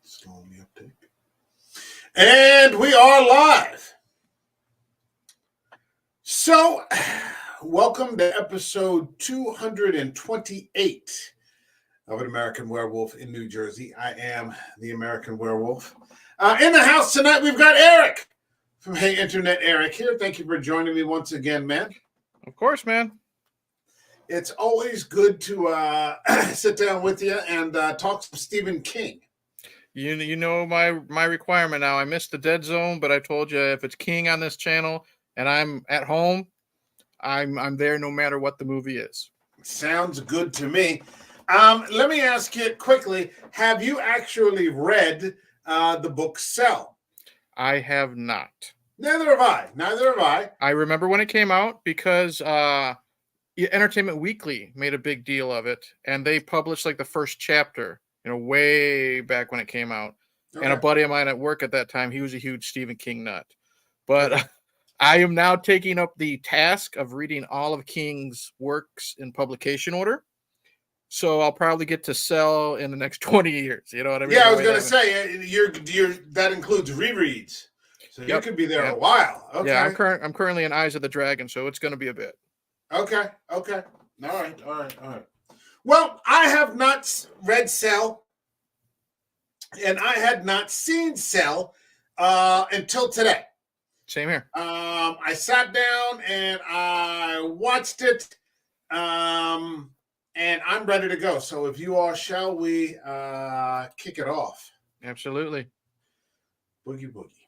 Slow on the uptake. And we are live. So, welcome to episode 228 of An American Werewolf in New Jersey. I am the American Werewolf. In the house tonight, we've got Eric from Hey Internet Eric here. Thank you for joining me once again, man. Of course, man. It's always good to sit down with you and talk some Stephen King. You know my requirement now. I missed the Dead Zone, but I told you if it's King on this channel and I'm at home, I'm there no matter what the movie is. Sounds good to me. Let me ask you quickly: have you actually read the book Cell? I have not. Neither have I. I remember when it came out because Entertainment Weekly made a big deal of it, and they published like the first chapter. Way back when it came out. Okay. And a buddy of mine at work at that time, he was a huge Stephen King nut. But I am now taking up the task of reading all of King's works in publication order. So I'll probably get to Cell in the next 20 years. You know what I mean? Yeah, I was going to say, that includes rereads. So you could be there a while. Okay. Yeah, I'm currently in Eyes of the Dragon, so it's going to be a bit. Okay. All right. Well, I have not read Cell, and I had not seen Cell until today. Same here. I sat down and I watched it, and I'm ready to go. So if you are, shall we kick it off? Absolutely. Boogie Boogie.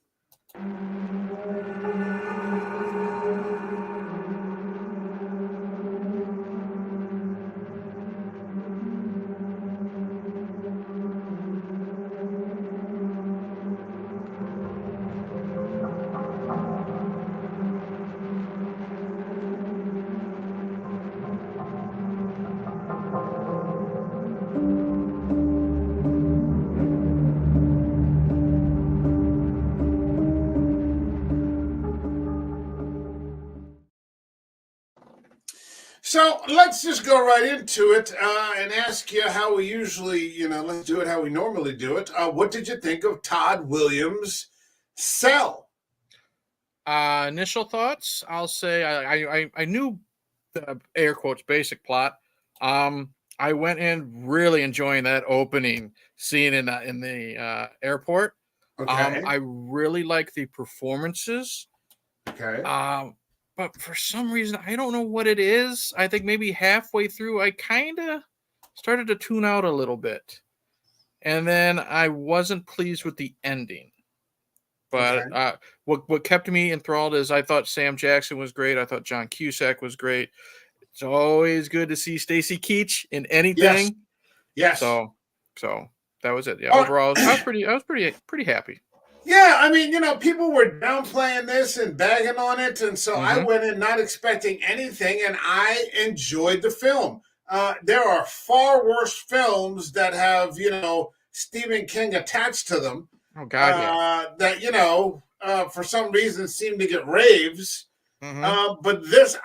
So let's just go right into it and ask you how we usually, let's do it how we normally do it. What did you think of Tod Williams' Cell? Initial thoughts, I'll say I knew the air quotes basic plot. I went in really enjoying that opening scene in the airport. Okay. I really like the performances. Okay. But for some reason, I don't know what it is. I think maybe halfway through, I kind of started to tune out a little bit. And then I wasn't pleased with the ending. But what kept me enthralled is I thought Sam Jackson was great. I thought John Cusack was great. It's always good to see Stacy Keach in anything. Yes. So that was it. Yeah. Overall, I was pretty happy. Yeah, I mean, people were downplaying this and bagging on it, and so I went in not expecting anything, and I enjoyed the film. There are far worse films that have, Stephen King attached to them. Oh, God, that, for some reason seem to get raves. But this,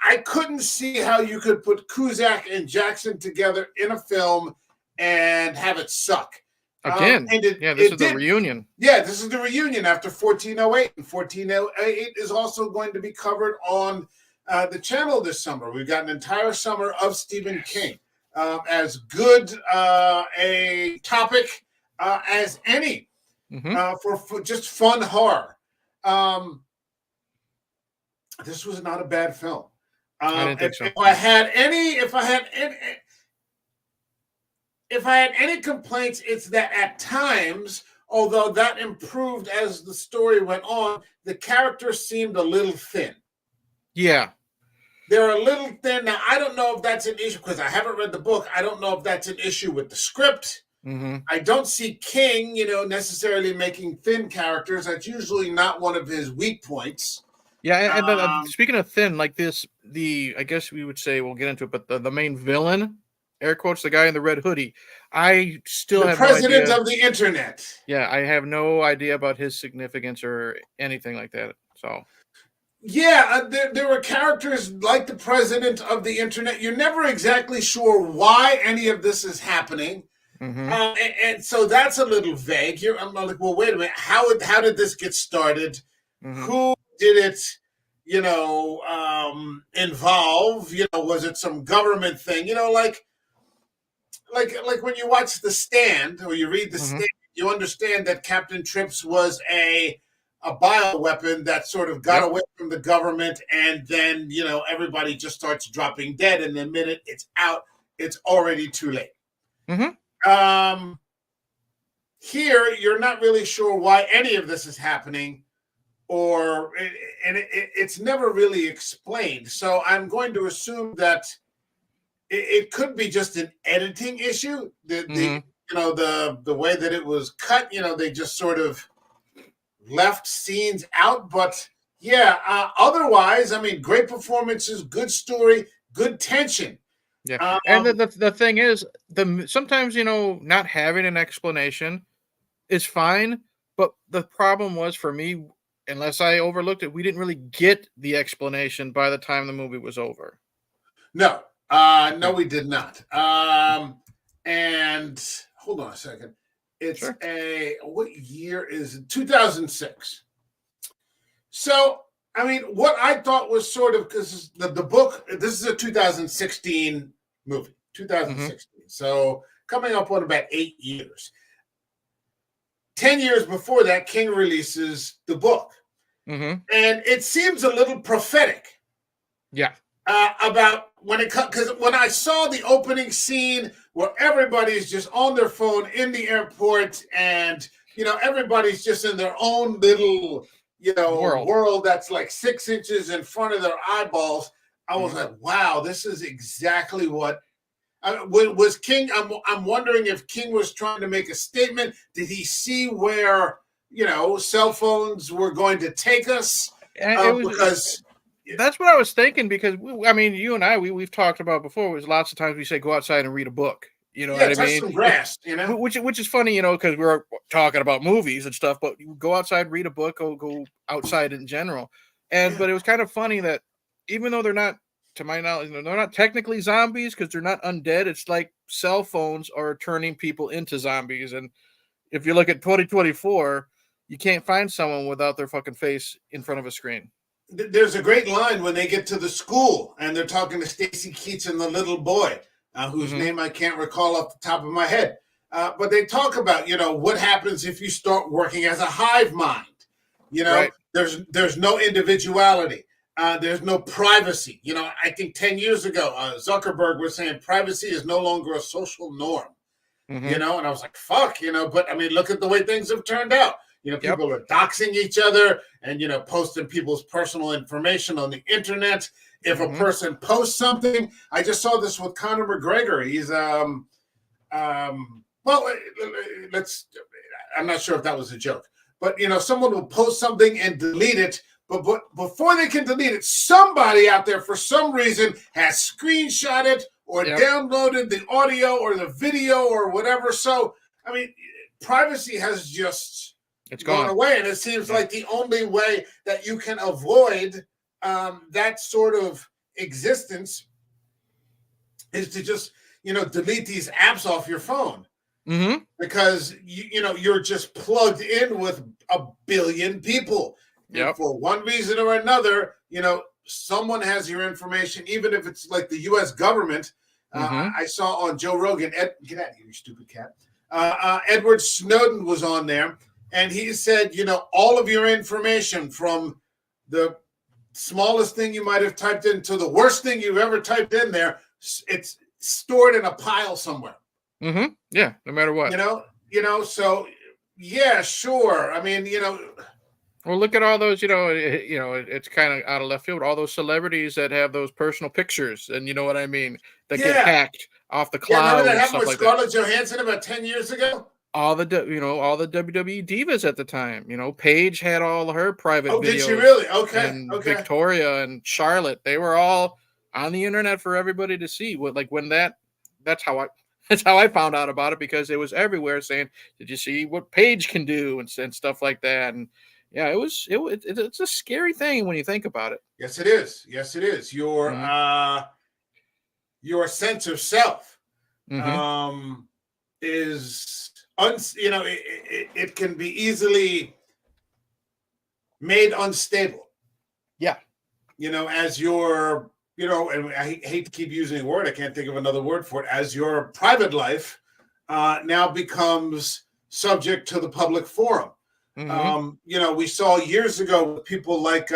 I couldn't see how you could put Cusack and Jackson together in a film and have it suck. Again, this is the reunion. Yeah, this is the reunion after 1408. And 1408 is also going to be covered on the channel this summer. We've got an entire summer of Stephen King. As good a topic as any for just fun horror. This was not a bad film. I didn't think so. If I had any complaints, it's that at times, although that improved as the story went on, the characters seemed a little thin. Yeah. They're a little thin. Now, I don't know if that's an issue, because I haven't read the book. I don't know if that's an issue with the script. I don't see King, necessarily making thin characters. That's usually not one of his weak points. Yeah, and speaking of thin, like this, I guess we would say, we'll get into it, but the main villain, air quotes, the guy in the red hoodie, I still have no idea. The president of the internet. Yeah, I have no idea about his significance or anything like that. So, yeah, there were characters like the president of the internet. You're never exactly sure why any of this is happening. Mm-hmm. And so that's a little vague here. I'm like, well, wait a minute. How did this get started? Mm-hmm. Who did it, involve? Was it some government thing? Like when you watch The Stand or you read The Mm-hmm. Stand, you understand that Captain Trips was a bioweapon that sort of got away from the government, and then everybody just starts dropping dead, and the minute it's out, it's already too late. Mm-hmm. Here, you're not really sure why any of this is happening, it's never really explained. So I'm going to assume that it could be just an editing issue. The way that it was cut, they just sort of left scenes out. But otherwise, I mean, great performances, good story, good tension. Yeah, and the thing is, sometimes not having an explanation is fine, but the problem was for me, unless I overlooked it, we didn't really get the explanation by the time the movie was over. No, we did not. And hold on a second. It's Sure. What year is it? 2006. So, I mean, what I thought was sort of, because the book, this is a 2016 movie, 2016. Mm-hmm. So coming up on about 8 years. 10 years before that, King releases the book. Mm-hmm. And it seems a little prophetic. Yeah. About when it comes, because when I saw the opening scene where everybody's just on their phone in the airport, and everybody's just in their own little world that's like 6 inches in front of their eyeballs, I was like, wow, this is exactly what was King. I'm wondering if King was trying to make a statement. Did he see where cell phones were going to take us? Because that's what I was thinking, because I mean, you and I, we've talked about before, was lots of times we say go outside and read a book, what I mean? Touch some grass, which is funny, because we're talking about movies and stuff, but you go outside, read a book, or go outside in general. But it was kind of funny that even though they're not, to my knowledge, they're not technically zombies because they're not undead. It's like cell phones are turning people into zombies. And if you look at 2024, you can't find someone without their fucking face in front of a screen. There's a great line when they get to the school and they're talking to Stacy Keats and the little boy, whose name I can't recall off the top of my head. But they talk about, what happens if you start working as a hive mind. Right. There's no individuality. There's no privacy. I think 10 years ago, Zuckerberg was saying privacy is no longer a social norm. And I was like, fuck, but I mean, look at the way things have turned out. People are doxing each other and, posting people's personal information on the internet. If a person posts something, I just saw this with Conor McGregor. He's, I'm not sure if that was a joke, but, someone will post something and delete it. But before they can delete it, somebody out there, for some reason, has screenshot it or downloaded the audio or the video or whatever. So, I mean, privacy has just... It's gone away, and it seems like the only way that you can avoid that sort of existence is to just, delete these apps off your phone, because you're just plugged in with a billion people. And for one reason or another, someone has your information, even if it's like the U.S. government. I saw on Joe Rogan, get out of here, you stupid cat. Edward Snowden was on there. And he said, all of your information, from the smallest thing you might have typed in to the worst thing you've ever typed in there, it's stored in a pile somewhere. Yeah, no matter what. So, yeah, sure. I mean, Well, look at all those, it's kind of out of left field. All those celebrities that have those personal pictures, and you know what I mean, that get hacked off the cloud. Remember that happened with Scarlett Johansson about 10 years ago? All the WWE divas at the time. Paige had all her private videos. Oh, did she really? Okay. And Victoria and Charlotte, they were all on the internet for everybody to see. That's how I found out about it, because it was everywhere saying, "Did you see what Paige can do?" and stuff like that. And yeah, it's a scary thing when you think about it. Yes, it is. Yes, it is. Your sense of self. is it can be easily made unstable. Yeah. As your, and I hate to keep using a word, I can't think of another word for it, as your private life now becomes subject to the public forum. We saw years ago with people like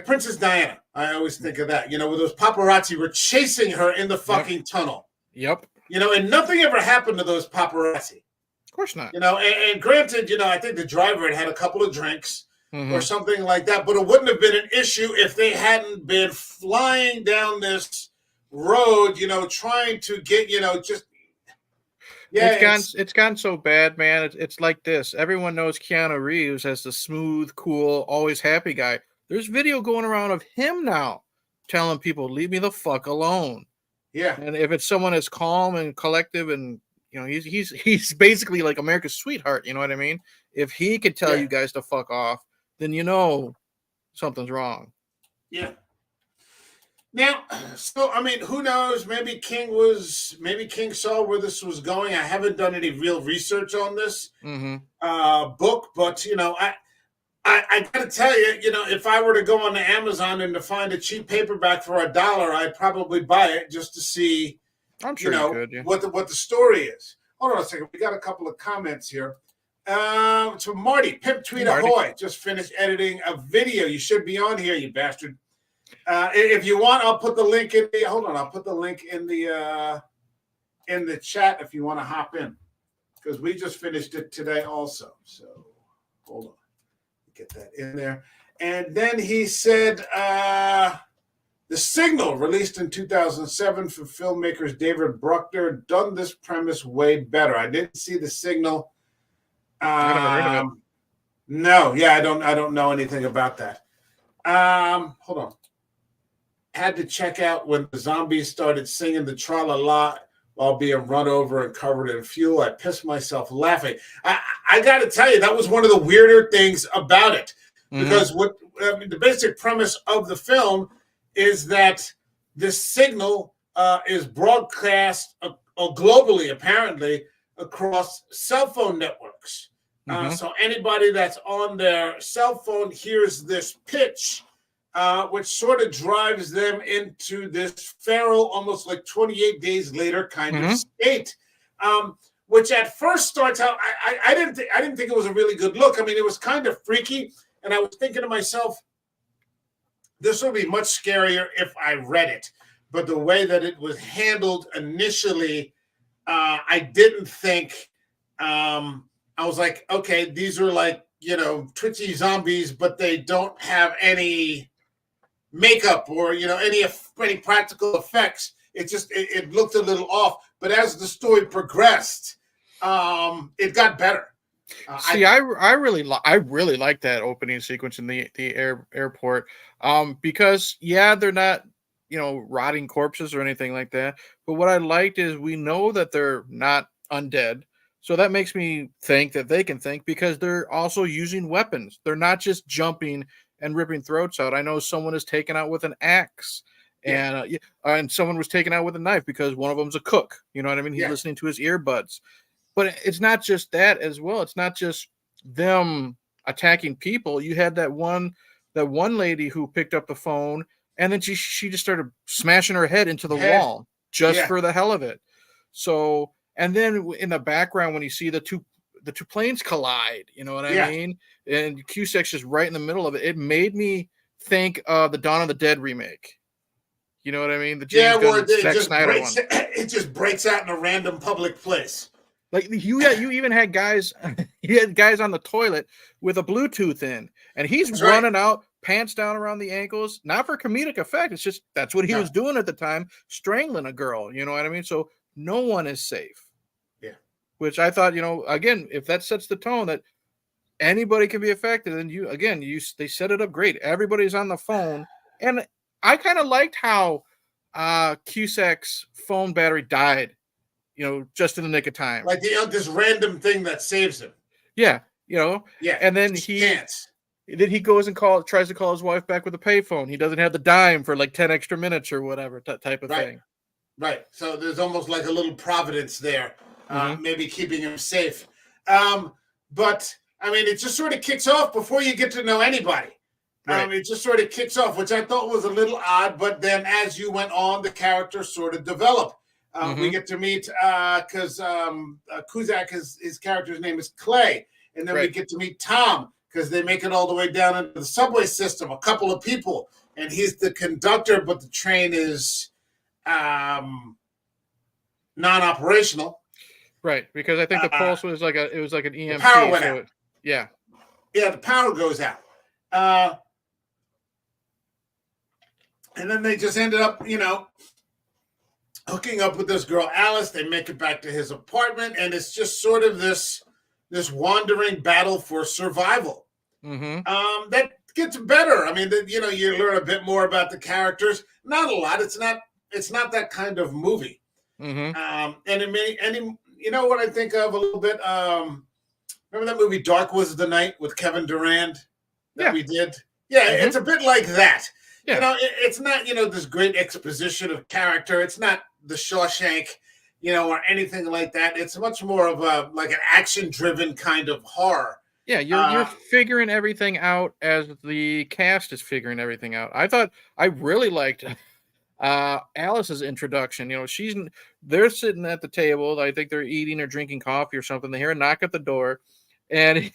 Princess Diana. I always think of that, where those paparazzi were chasing her in the fucking tunnel. Yep. And nothing ever happened to those paparazzi. Of course not. And granted, I think the driver had a couple of drinks or something like that, but it wouldn't have been an issue if they hadn't been flying down this road, trying to get, just. Yeah, it's gone so bad, man. It's like this. Everyone knows Keanu Reeves as the smooth, cool, always happy guy. There's video going around of him now telling people, leave me the fuck alone. Yeah. And if it's someone as calm and collective and, he's basically like America's sweetheart, you know what I mean? If he could tell you guys to fuck off, then something's wrong. Yeah. Now, so, who knows? Maybe King saw where this was going. I haven't done any real research on this book, but, I got to tell you, if I were to go on to Amazon and to find a cheap paperback for $1, I'd probably buy it just to see, I'm sure you could, yeah. what the story is. Hold on a second. We got a couple of comments here. So Marty, Pimp Tweet Ahoy, just finished editing a video. You should be on here, you bastard. If you want, I'll put the link in the. Hold on, I'll put the link in the chat if you want to hop in, because we just finished it today also. So hold on, get that in there. And then he said, The Signal, released in 2007 from filmmakers David Bruckner, done this premise way better. I didn't see The Signal. I never heard of it. No, yeah, I don't know anything about that. Hold on. Had to check out when the zombies started singing the tra-la-la while being run over and covered in fuel. I pissed myself laughing. I got to tell you, that was one of the weirder things about it, because the basic premise of the film is that this signal is broadcast globally, apparently, across cell phone networks. So anybody that's on their cell phone hears this pitch, which sort of drives them into this feral, almost like 28 days later kind of state, which at first starts out, I didn't think it was a really good look. I mean, it was kind of freaky, and I was thinking to myself, this would be much scarier if I read it. But the way that it was handled initially, I didn't think. I was like, okay, these are like, twitchy zombies, but they don't have any makeup or, any practical effects. It looked a little off. But as the story progressed, it got better. I really like that opening sequence in the airport, because they're not, rotting corpses or anything like that. But what I liked is we know that they're not undead. So that makes me think that they can think, because they're also using weapons. They're not just jumping and ripping throats out. I know someone is taken out with an axe, and someone was taken out with a knife because one of them's a cook. You know what I mean? He's listening to his earbuds. But it's not just that as well. It's not just them attacking people. You had that one lady who picked up the phone, and then she just started smashing her head into the wall just for the hell of it. So. And then in the background, when you see the two planes collide, you know what I mean? And Cusack's just right in the middle of it. It made me think of the Dawn of the Dead remake. You know what I mean? The James Gunn, Zack Snyder one. It just breaks out in a random public place. Like you even had guys, on the toilet with a Bluetooth in, and he's running out, pants down around the ankles, not for comedic effect. It's just that's what he was doing at the time, strangling a girl. You know what I mean? So no one is safe. Which I thought, again, if that sets the tone that anybody can be affected, and they set it up great. Everybody's on the phone, and I kind of liked how Cusack's phone battery died, just in the nick of time. Like this random thing that saves him. Yeah, and then he goes and tries to call his wife back with a payphone. He doesn't have the dime for like 10 extra minutes or whatever type of thing. Right. So there's almost like a little providence there. maybe keeping him safe. But I mean, it just sort of kicks off before you get to know anybody. Right. It just sort of kicks off, which I thought was a little odd. But then as you went on, the characters sort of develop. We get to meet, because Cusack, his character's name is Clay. And then we get to meet Tom, because they make it all the way down into the subway system, a couple of people. And he's the conductor, but the train is non-operational. Right, because I think the pulse was like an EMP. The power went out. Yeah, the power goes out. And then they just ended up, hooking up with this girl, Alice. They make it back to his apartment, and it's just sort of this wandering battle for survival. That gets better. I mean, you learn a bit more about the characters. Not a lot. It's not that kind of movie. And you know what I think of a little bit? Remember that movie Dark Was the Night with Kevin Durant that we did? Yeah, it's a bit like that. Yeah. It's not, this great exposition of character. It's not The Shawshank, or anything like that. It's much more of an action-driven kind of horror. Yeah, you're figuring everything out as the cast is figuring everything out. I really liked Alice's introduction. They're sitting at the table. I think they're eating or drinking coffee or something. They hear a knock at the door, and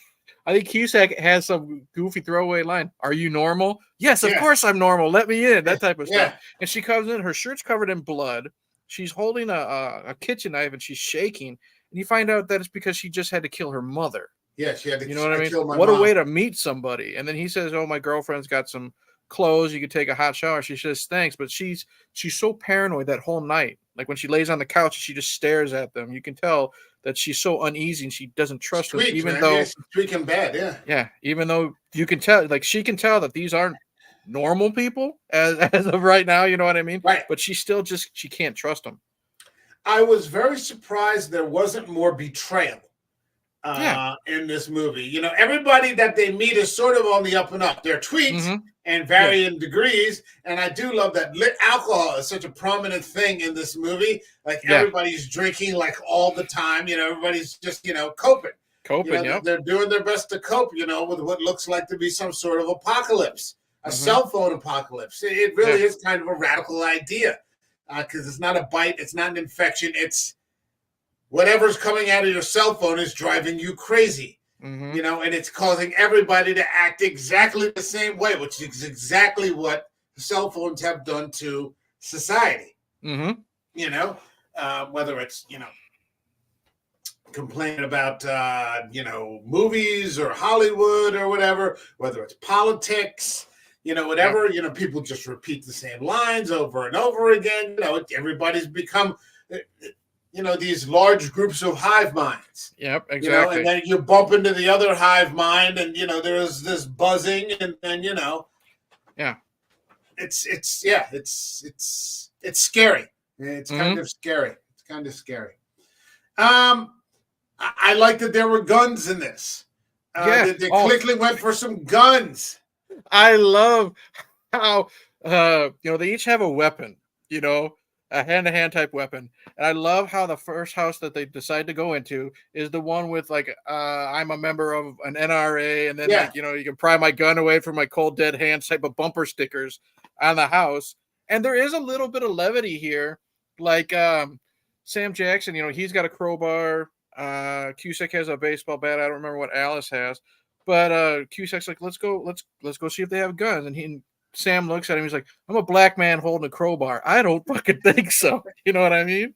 I think Cusack has some goofy throwaway line. "Are you normal?" "Yes, of course I'm normal. Let me in." That type of stuff. And she comes in. Her shirt's covered in blood. She's holding a kitchen knife and she's shaking. And you find out that it's because she just had to kill her mother. Yeah, she had to. You know what I mean? Kill my what mom. A way to meet somebody. And then he says, "Oh, my girlfriend's got some clothes. You could take a hot shower." She says, "Thanks," but she's so paranoid that whole night. Like when she lays on the couch, she just stares at them. You can tell that she's so uneasy and she doesn't trust them, even though she's tweaking bad. Yeah, even though you can tell, she can tell that these aren't normal people as of right now. You know what I mean? Right. But she still she can't trust them. I was very surprised there wasn't more betrayal in this movie. Everybody that they meet is sort of on the up and up. They're tweaks and varying degrees. And I do love that lit alcohol is such a prominent thing in this movie. Everybody's drinking all the time. Everybody's just, coping. They're doing their best to cope, with what looks like to be some sort of apocalypse, a cell phone apocalypse. It really is kind of a radical idea because it's not a bite. It's not an infection. It's whatever's coming out of your cell phone is driving you crazy. And it's causing everybody to act exactly the same way, which is exactly what cell phones have done to society. Whether it's, complaining about, movies or Hollywood or whatever, whether it's politics, whatever, people just repeat the same lines over and over again. Everybody's become, these large groups of hive minds. Yep, exactly. And then you bump into the other hive mind and, there's this buzzing and then, it's scary. It's kind of scary. It's kind of scary. I like that there were guns in this. They quickly went for some guns. I love how, they each have a weapon, a hand-to-hand type weapon. And I love how the first house that they decide to go into is the one with I'm a member of an NRA, and then you can pry my gun away from my cold dead hands type of bumper stickers on the house. And there is a little bit of levity here. Sam Jackson, he's got a crowbar. Cusack has a baseball bat. I don't remember what Alice has, but Cusack's like, let's go see if they have guns. And Sam looks at him. He's like, "I'm a black man holding a crowbar. I don't fucking think so." You know what I mean?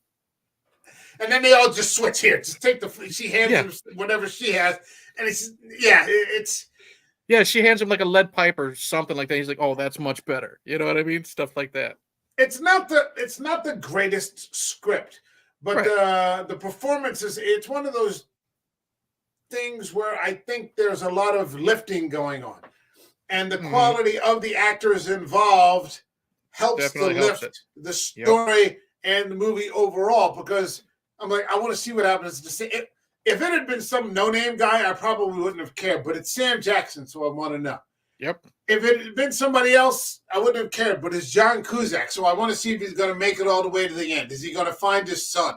And then they all just switch here. Just take she hands him whatever she has, and she hands him like a lead pipe or something like that. He's like, "Oh, that's much better." You know what I mean? Stuff like that. It's not the greatest script, but the performances. It's one of those things where I think there's a lot of lifting going on. And the quality of the actors involved helps to lift the story and the movie overall, because I'm like, I want to see what happens. If it had been some no-name guy, I probably wouldn't have cared. But it's Sam Jackson, so I want to know. Yep. If it had been somebody else, I wouldn't have cared. But it's John Cusack, so I want to see if he's going to make it all the way to the end. Is he going to find his son?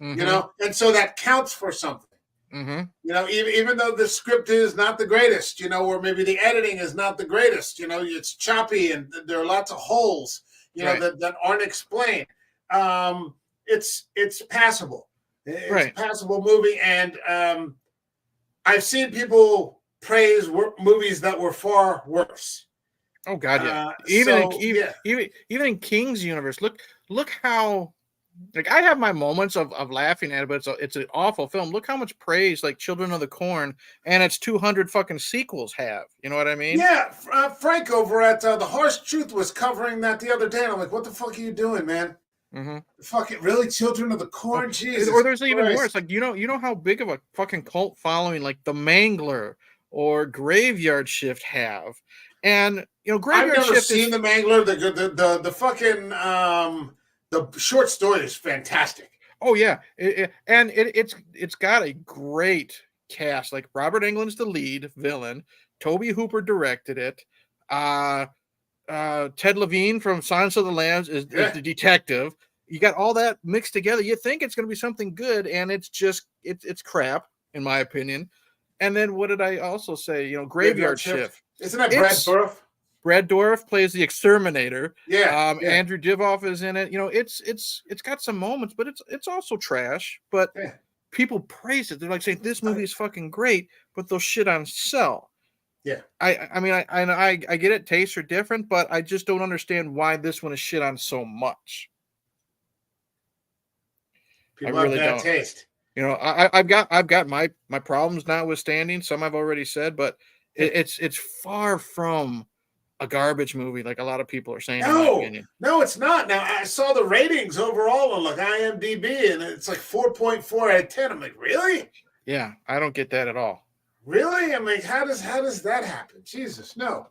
you know, and so that counts for something. Mm-hmm. You know, even though the script is not the greatest, you know, or maybe the editing is not the greatest, you know, it's choppy and there are lots of holes, you know, that aren't explained. It's passable. It's a passable movie, and I've seen people praise movies that were far worse. Oh God, yeah. Even in King's universe, look how, like, I have my moments of laughing at it, but it's an awful film. Look how much praise like Children of the Corn and its 200 fucking sequels have. You know what I mean? Yeah, Frank over at The Harsh Truth was covering that the other day, and I'm like, what the fuck are you doing, man? Mm-hmm. Fucking really, Children of the Corn? Jesus. Or there's even worse. Like, you know how big of a fucking cult following like The Mangler or Graveyard Shift have, and you know Graveyard Shift. I've never seen The Mangler. The fucking the short story is fantastic. Oh yeah, it's got a great cast. Like Robert Englund's the lead villain. Toby Hooper directed it. Ted Levine from Silence of the Lambs is the detective. You got all that mixed together. You think it's going to be something good, and it's just it's crap, in my opinion. And then what did I also say? You know, Graveyard Shift. Isn't that Brad Dourif? Brad Dourif plays the exterminator. Yeah, Andrew Divoff is in it. You know, it's got some moments, but it's also trash. But people praise it. They're like saying this movie is fucking great, but they'll shit on Cell. Yeah, I mean, I get it. Tastes are different, but I just don't understand why this one is shit on so much. People have bad taste. You know, I've got my problems notwithstanding. Some I've already said, but it's far from a garbage movie like a lot of people are saying. No, it's not. Now I saw the ratings overall on like IMDb, and it's like 4.4 out of 10. I'm like, really? Yeah, I don't get that at all. Really? I'm like, how does that happen? Jesus, no.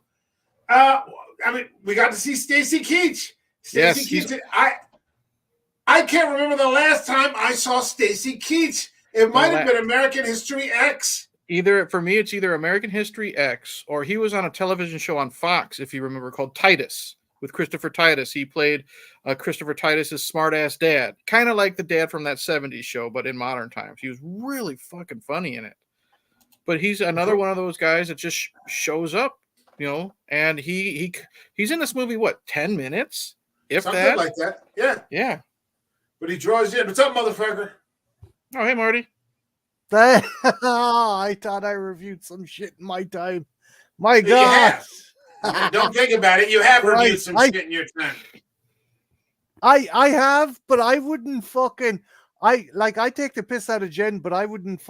I mean, we got to see Stacy Keach. Keach. I can't remember the last time I saw Stacy Keach. It might have been American History X. For me, it's either American History X, or he was on a television show on Fox, if you remember, called Titus, with Christopher Titus. He played Christopher Titus's smart-ass dad, kind of like the dad from that 70s show, but in modern times. He was really fucking funny in it. But he's another one of those guys that just shows up, you know, and he's in this movie, what, 10 minutes? If something that? Like that. Yeah. Yeah. But he draws you in. What's up, motherfucker? Oh, hey, Marty. I thought I reviewed some shit in my time. My God. Don't think about it. You have reviewed some shit in your time. I have, but I wouldn't fucking... I take the piss out of Jen, but I wouldn't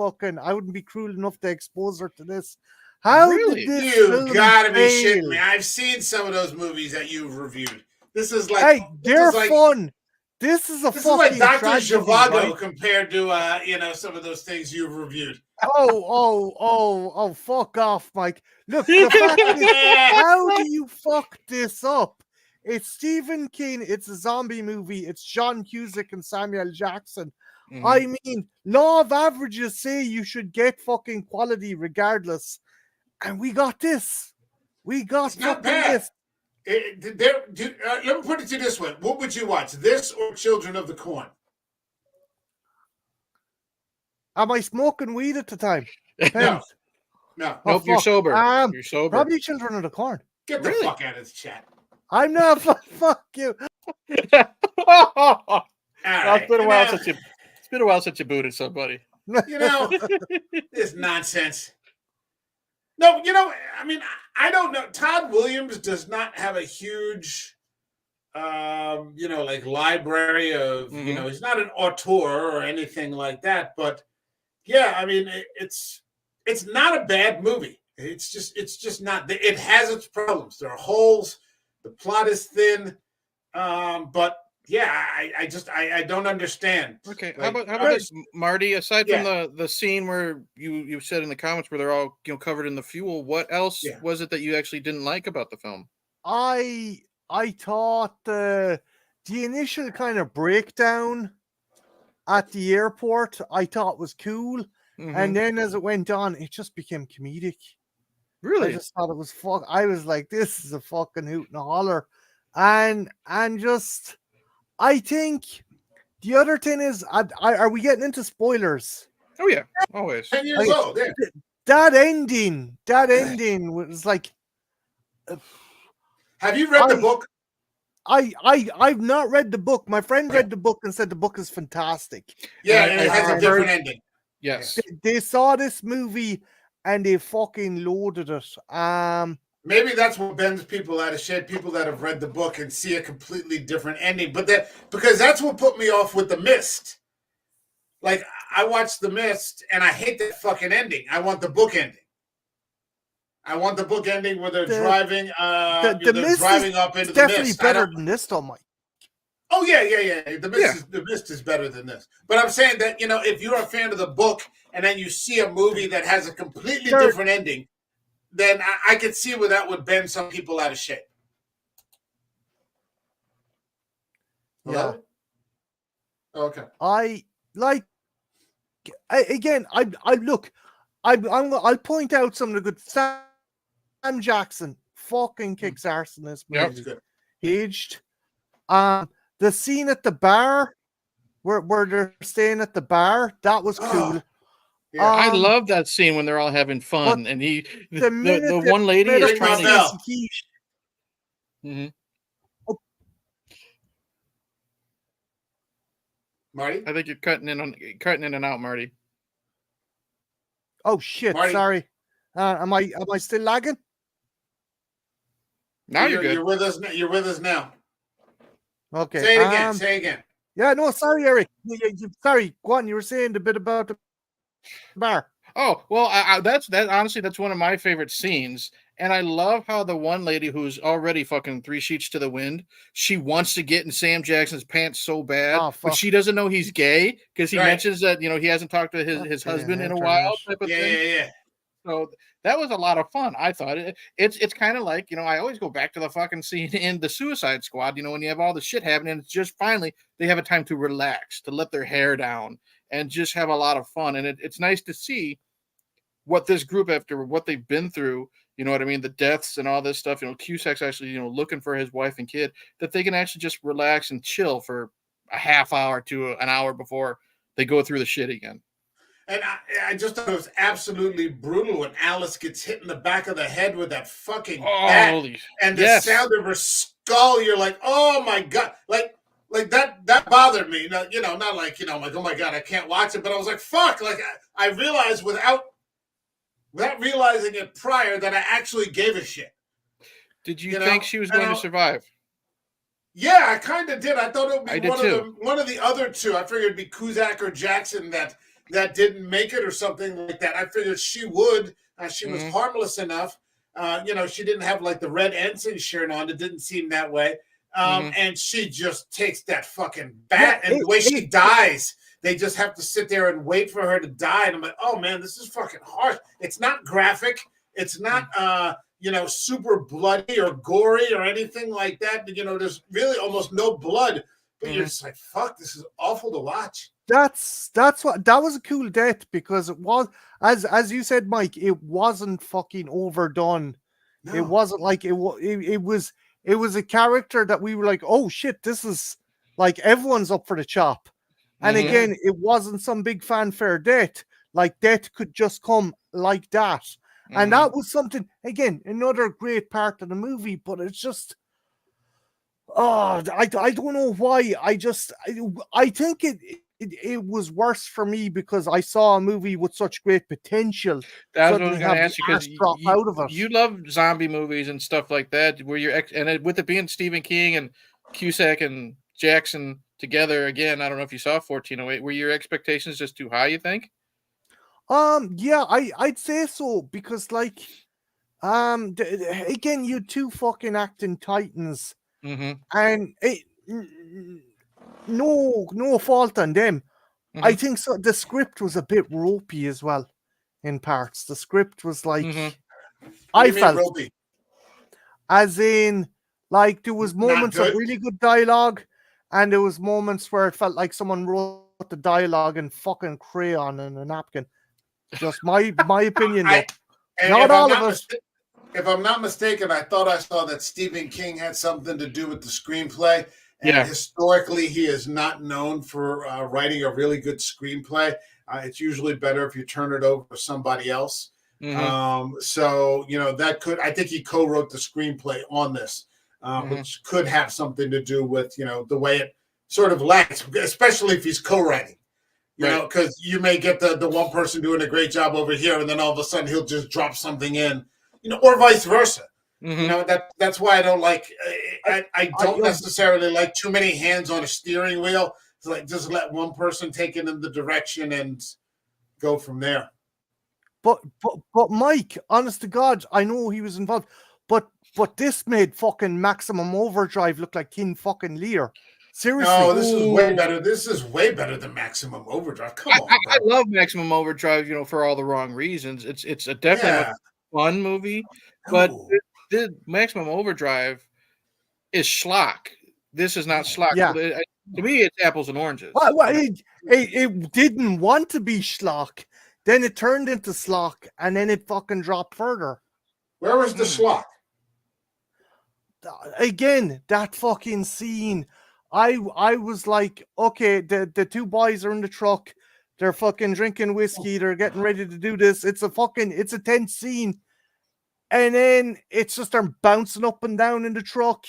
be cruel enough to expose her to this. How really? Did this You gotta be shitting me. I've seen some of those movies that you've reviewed. This is like... Hey, they're fun. This is fucking like Dr. tragedy, Zhivago, right? Compared to, you know, some of those things you've reviewed. Oh, fuck off, Mike. Look, the fact is, how do you fuck this up? It's Stephen King. It's a zombie movie. It's John Cusack and Samuel Jackson. Mm-hmm. I mean, law of averages say you should get fucking quality regardless. And we got this. We got fucking this. Let me put it to you this way. What would you watch, this or Children of the Corn? Am I smoking weed at the time? No. Nope, you're sober. You're sober. Probably Children of the Corn. Get the fuck out of this chat. I'm not. Fuck you. It's been a while since you booted somebody. You know, this nonsense. No, you know, I mean, I don't know. Tod Williams does not have a huge, you know, like library of, you know, he's not an auteur or anything like that. But yeah, I mean, it's not a bad movie. It's just not. It has its problems. There are holes. The plot is thin. But yeah, I don't understand. Okay, like, how about this, Marty? Aside from the scene where you said in the comments where they're all, you know, covered in the fuel, what else was it that you actually didn't like about the film? I thought the initial kind of breakdown at the airport I thought was cool, and then as it went on, it just became comedic. Really, I just thought it was I was like, this is a fucking hoot and a holler, and just. I think the other thing is, are we getting into spoilers? Oh yeah, always. 10 years old, yeah. That ending was like. Have you read the book? I've not read the book. My friend read the book and said the book is fantastic. Yeah, and it has a different ending. Yes. They saw this movie and they fucking loaded it. Maybe that's what bends people out of shape, people that have read the book and see a completely different ending. But because that's what put me off with The Mist. Like, I watched The Mist and I hate that fucking ending. I want the book ending. I want the book ending where they're driving driving up into the mist. Definitely better than this, though, Mike. Oh yeah. The Mist is better than this. But I'm saying that, if you're a fan of the book and then you see a movie that has a completely different ending, then I could see where that would bend some people out of shape. Yeah. Hello? Okay. I'll point out some of the good Sam Jackson fucking kicks arse in this movie. Yep. Aged. The scene at the bar where they're staying at the bar, that was cool. Yeah. I love that scene when they're all having fun, and the one lady is trying to. Mm-hmm. Marty, I think you're cutting in and out, Marty. Oh shit! Marty. Sorry. Am I still lagging? Now you're good. You're with us. You're with us now. Okay. Say it again. Say it again. Yeah. No. Sorry, Eric. Sorry. Go on. You were saying a bit about the bar. Oh well, honestly, that's one of my favorite scenes, and I love how the one lady who's already fucking 3 sheets to the wind, she wants to get in Sam Jackson's pants so bad, but she doesn't know he's gay because he mentions that he hasn't talked to his husband in a while. Type of thing. Yeah. So that was a lot of fun. I thought it's kind of like I always go back to the fucking scene in the Suicide Squad. When you have all the shit happening, and it's just finally they have a time to relax, to let their hair down, and just have a lot of fun. And it's nice to see what this group, after what they've been through, you know what I mean, the deaths and all this stuff. Cusack's actually looking for his wife and kid, that they can actually just relax and chill for a half hour to an hour before they go through the shit again. And I just thought it was absolutely brutal when Alice gets hit in the back of the head with that fucking bat, and the sound of her skull. You're like, oh my god, like that bothered me. Not like I'm like, oh my god, I can't watch it. But I was like, fuck. Like I realized without realizing it prior that I actually gave a shit. Did you think she was going to survive? Yeah, I kind of did. I thought it would be one of the other two. I figured it'd be Cusack or Jackson that didn't make it or something like that. I figured she would. She was harmless enough. She didn't have like the red ensign shirt on. It didn't seem that way. And she just takes that fucking bat, and the way she dies, they just have to sit there and wait for her to die. And I'm like, oh man, this is fucking harsh. It's not graphic. It's not super bloody or gory or anything like that. There's really almost no blood. But you're just like, fuck, this is awful to watch. That was a cool death, because it was, as you said, Mike, it wasn't fucking overdone. No. It wasn't like it was a character that we were like, oh shit, this is like everyone's up for the chop. And again, it wasn't some big fanfare death. Like death could just come like that. And that was something, again, another great part of the movie, but it's just, I don't know why. I think it was worse for me because I saw a movie with such great potential. That's what I was going to ask you, because you love zombie movies and stuff like that. With it being Stephen King and Cusack and Jackson together again, I don't know if you saw 1408. Were your expectations just too high, you think? Yeah, I'd say so, because again, you two fucking acting titans, and no fault on them. I think so. The script was a bit ropey as well, in parts. The script was like, I felt ropey? As in, like, there was moments of really good dialogue, and there was moments where it felt like someone wrote the dialogue in fucking crayon and a napkin. Just my opinion. Not all of us. If I'm not mistaken, I thought I saw that Stephen King had something to do with the screenplay, And Yeah. historically, he is not known for writing a really good screenplay. It's usually better if you turn it over to somebody else. So, I think he co-wrote the screenplay on this, which could have something to do with, the way it sort of lags, especially if he's co-writing. Because you may get the one person doing a great job over here, and then all of a sudden he'll just drop something in, or vice versa. That's why I don't like. I don't necessarily like too many hands on a steering wheel. It's like just let one person take it in the direction and go from there. But Mike, honest to God, I know he was involved, but this made fucking Maximum Overdrive look like King fucking Lear. Seriously. No, this is way better. This is way better than Maximum Overdrive. Come on, bro. I love Maximum Overdrive, for all the wrong reasons. It's a definitely a fun movie, but the Maximum Overdrive is schlock. This is not schlock. Yeah. To me, it's apples and oranges. Well, it didn't want to be schlock. Then it turned into schlock, and then it fucking dropped further. Where was the schlock? Again, that fucking scene. I was like, okay, the two boys are in the truck. They're fucking drinking whiskey. They're getting ready to do this. It's a tense scene. And then it's just them bouncing up and down in the truck.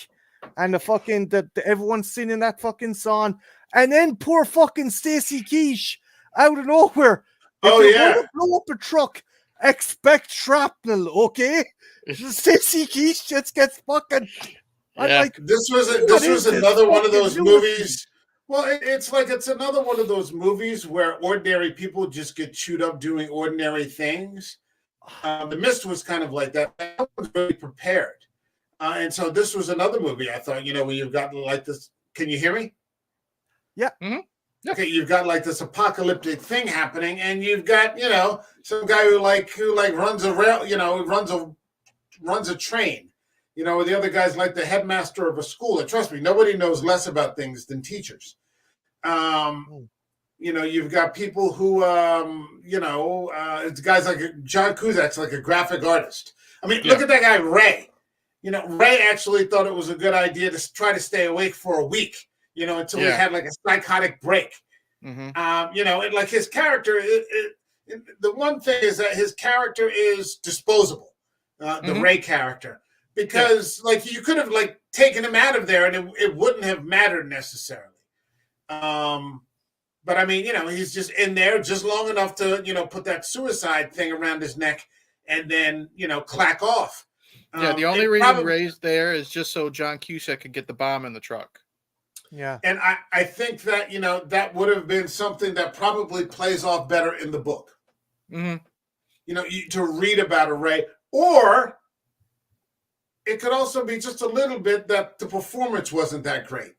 And everyone's singing that fucking song. And then poor fucking Stacy Keach out of nowhere. If you're going to blow up a truck, expect shrapnel, okay? Stacy Keach just gets fucking... I'm like, this was another one of those movies. Well, it's another one of those movies where ordinary people just get chewed up doing ordinary things. The Mist was kind of like that. I was very prepared. And so this was another movie, I thought, when you've got like this. Can you hear me? Yeah. Mm-hmm. Yeah. Okay, you've got like this apocalyptic thing happening, and you've got, some guy who runs a rail, runs a train. The other guy's like the headmaster of a school. And trust me, nobody knows less about things than teachers. You've got people who, it's guys like John Cusack's like a graphic artist. I mean, look at that guy, Ray. Ray actually thought it was a good idea to try to stay awake for a week, until he had like a psychotic break. Like his character, the one thing is that his character is disposable, the Ray character. Because you could have taken him out of there and it wouldn't have mattered necessarily. But I mean, he's just in there just long enough to, put that suicide thing around his neck and then, clack off. The only reason Ray's there is just so John Cusack could get the bomb in the truck. Yeah. And I think that, that would have been something that probably plays off better in the book. To read about a Ray, or it could also be just a little bit that the performance wasn't that great.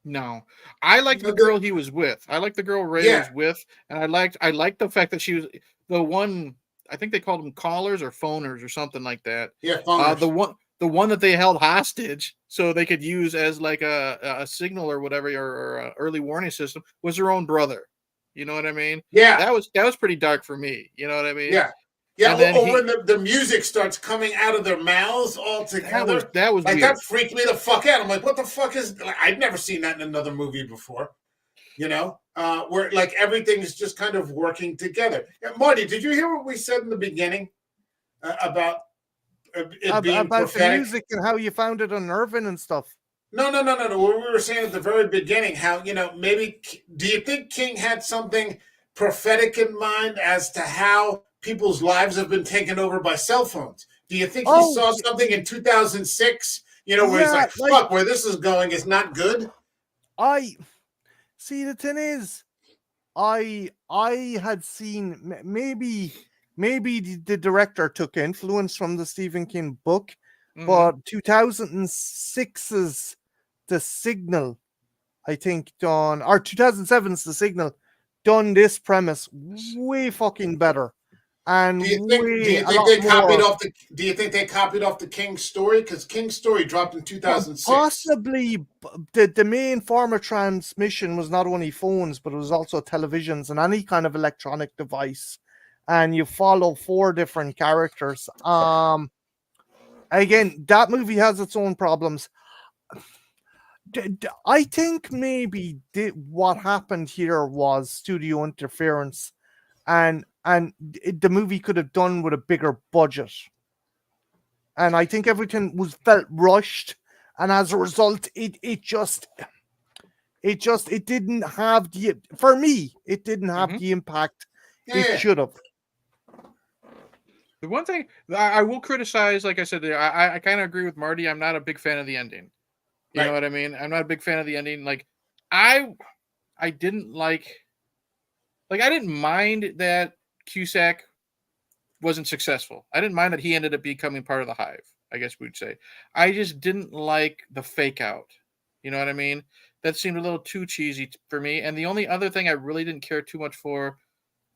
No, I liked the girl he was with. I liked the girl Ray was with, and I liked the fact that she was the one. I think they called them callers or phoners or something like that. Yeah, phoners. The one that they held hostage so they could use as like a signal or whatever or a early warning system was her own brother. You know what I mean? Yeah, that was pretty dark for me. You know what I mean? Yeah. Yeah, when the music starts coming out of their mouths all together. That was like weird. That freaked me the fuck out. I'm like, what the fuck is? I'd never seen that in another movie before. Where everything's just kind of working together. Yeah, Marty, did you hear what we said in the beginning about it being about prophetic? the music and how you found it unnerving and stuff? No. What we were saying at the very beginning, how maybe do you think King had something prophetic in mind as to how people's lives have been taken over by cell phones? Do you think he saw something in 2006, where he's like, fuck, where this is going is not good? See, the thing is, I had seen maybe the director took influence from the Stephen King book, but 2006's The Signal, I think, or 2007's The Signal, done this premise way fucking better. And do you think they copied off the King story? Because King's story dropped in 2006. Possibly, the main form of transmission was not only phones, but it was also televisions and any kind of electronic device. And you follow 4 different characters. Again, that movie has its own problems. I think maybe what happened here was studio interference, and the movie could have done with a bigger budget. And I think everything felt rushed, and as a result, it didn't have for me, it didn't have the impact it should have. The one thing I will criticize, like I said, I kind of agree with Marty. I'm not a big fan of the ending. You know what I mean? I'm not a big fan of the ending. Like I didn't like I didn't mind that Cusack wasn't successful. I didn't mind that he ended up becoming part of the Hive, I guess we'd say. I just didn't like the fake out. You know what I mean? That seemed a little too cheesy for me. And the only other thing I really didn't care too much for,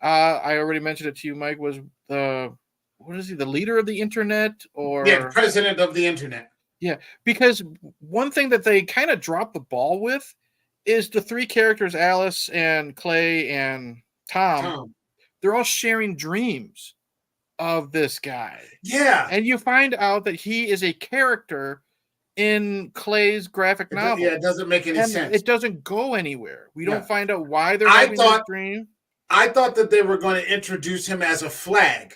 I already mentioned it to you, Mike, was the leader of the internet, or the president of the internet. Yeah, because one thing that they kind of dropped the ball with is the three characters, Alice and Clay and Tom. They're all sharing dreams of this guy. Yeah. And you find out that he is a character in Clay's graphic novel. It doesn't make any sense. It doesn't go anywhere. We don't find out why they're having this dream. I thought that they were going to introduce him as a Flag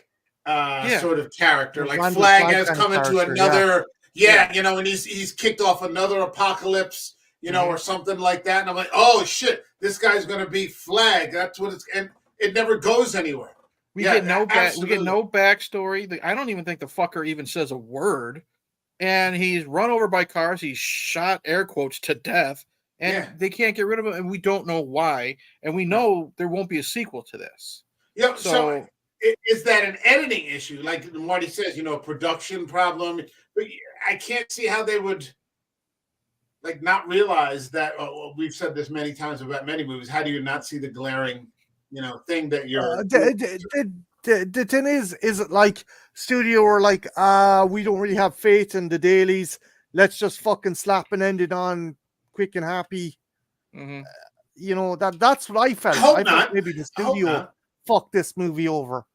sort of character. Like Flag has come into another, you know, and he's kicked off another apocalypse, you know, or something like that. And I'm like, oh shit, this guy's going to be Flag. That's what and it never goes anywhere. We get no backstory. I don't even think the fucker even says a word. And he's run over by cars. He's shot, air quotes, to death. And they can't get rid of him. And we don't know why. And we know there won't be a sequel to this. Yeah. So is that an editing issue? Like Marty says, you know, a production problem. But I can't see how they would not realize that. We've said this many times about many movies. How do you not see the glaring, you know, thing that you're the thing is it like studio or like we don't really have faith in the dailies, let's just fucking slap an ending on quick and happy. You know, that's what I felt. I felt maybe the studio fucked this movie over.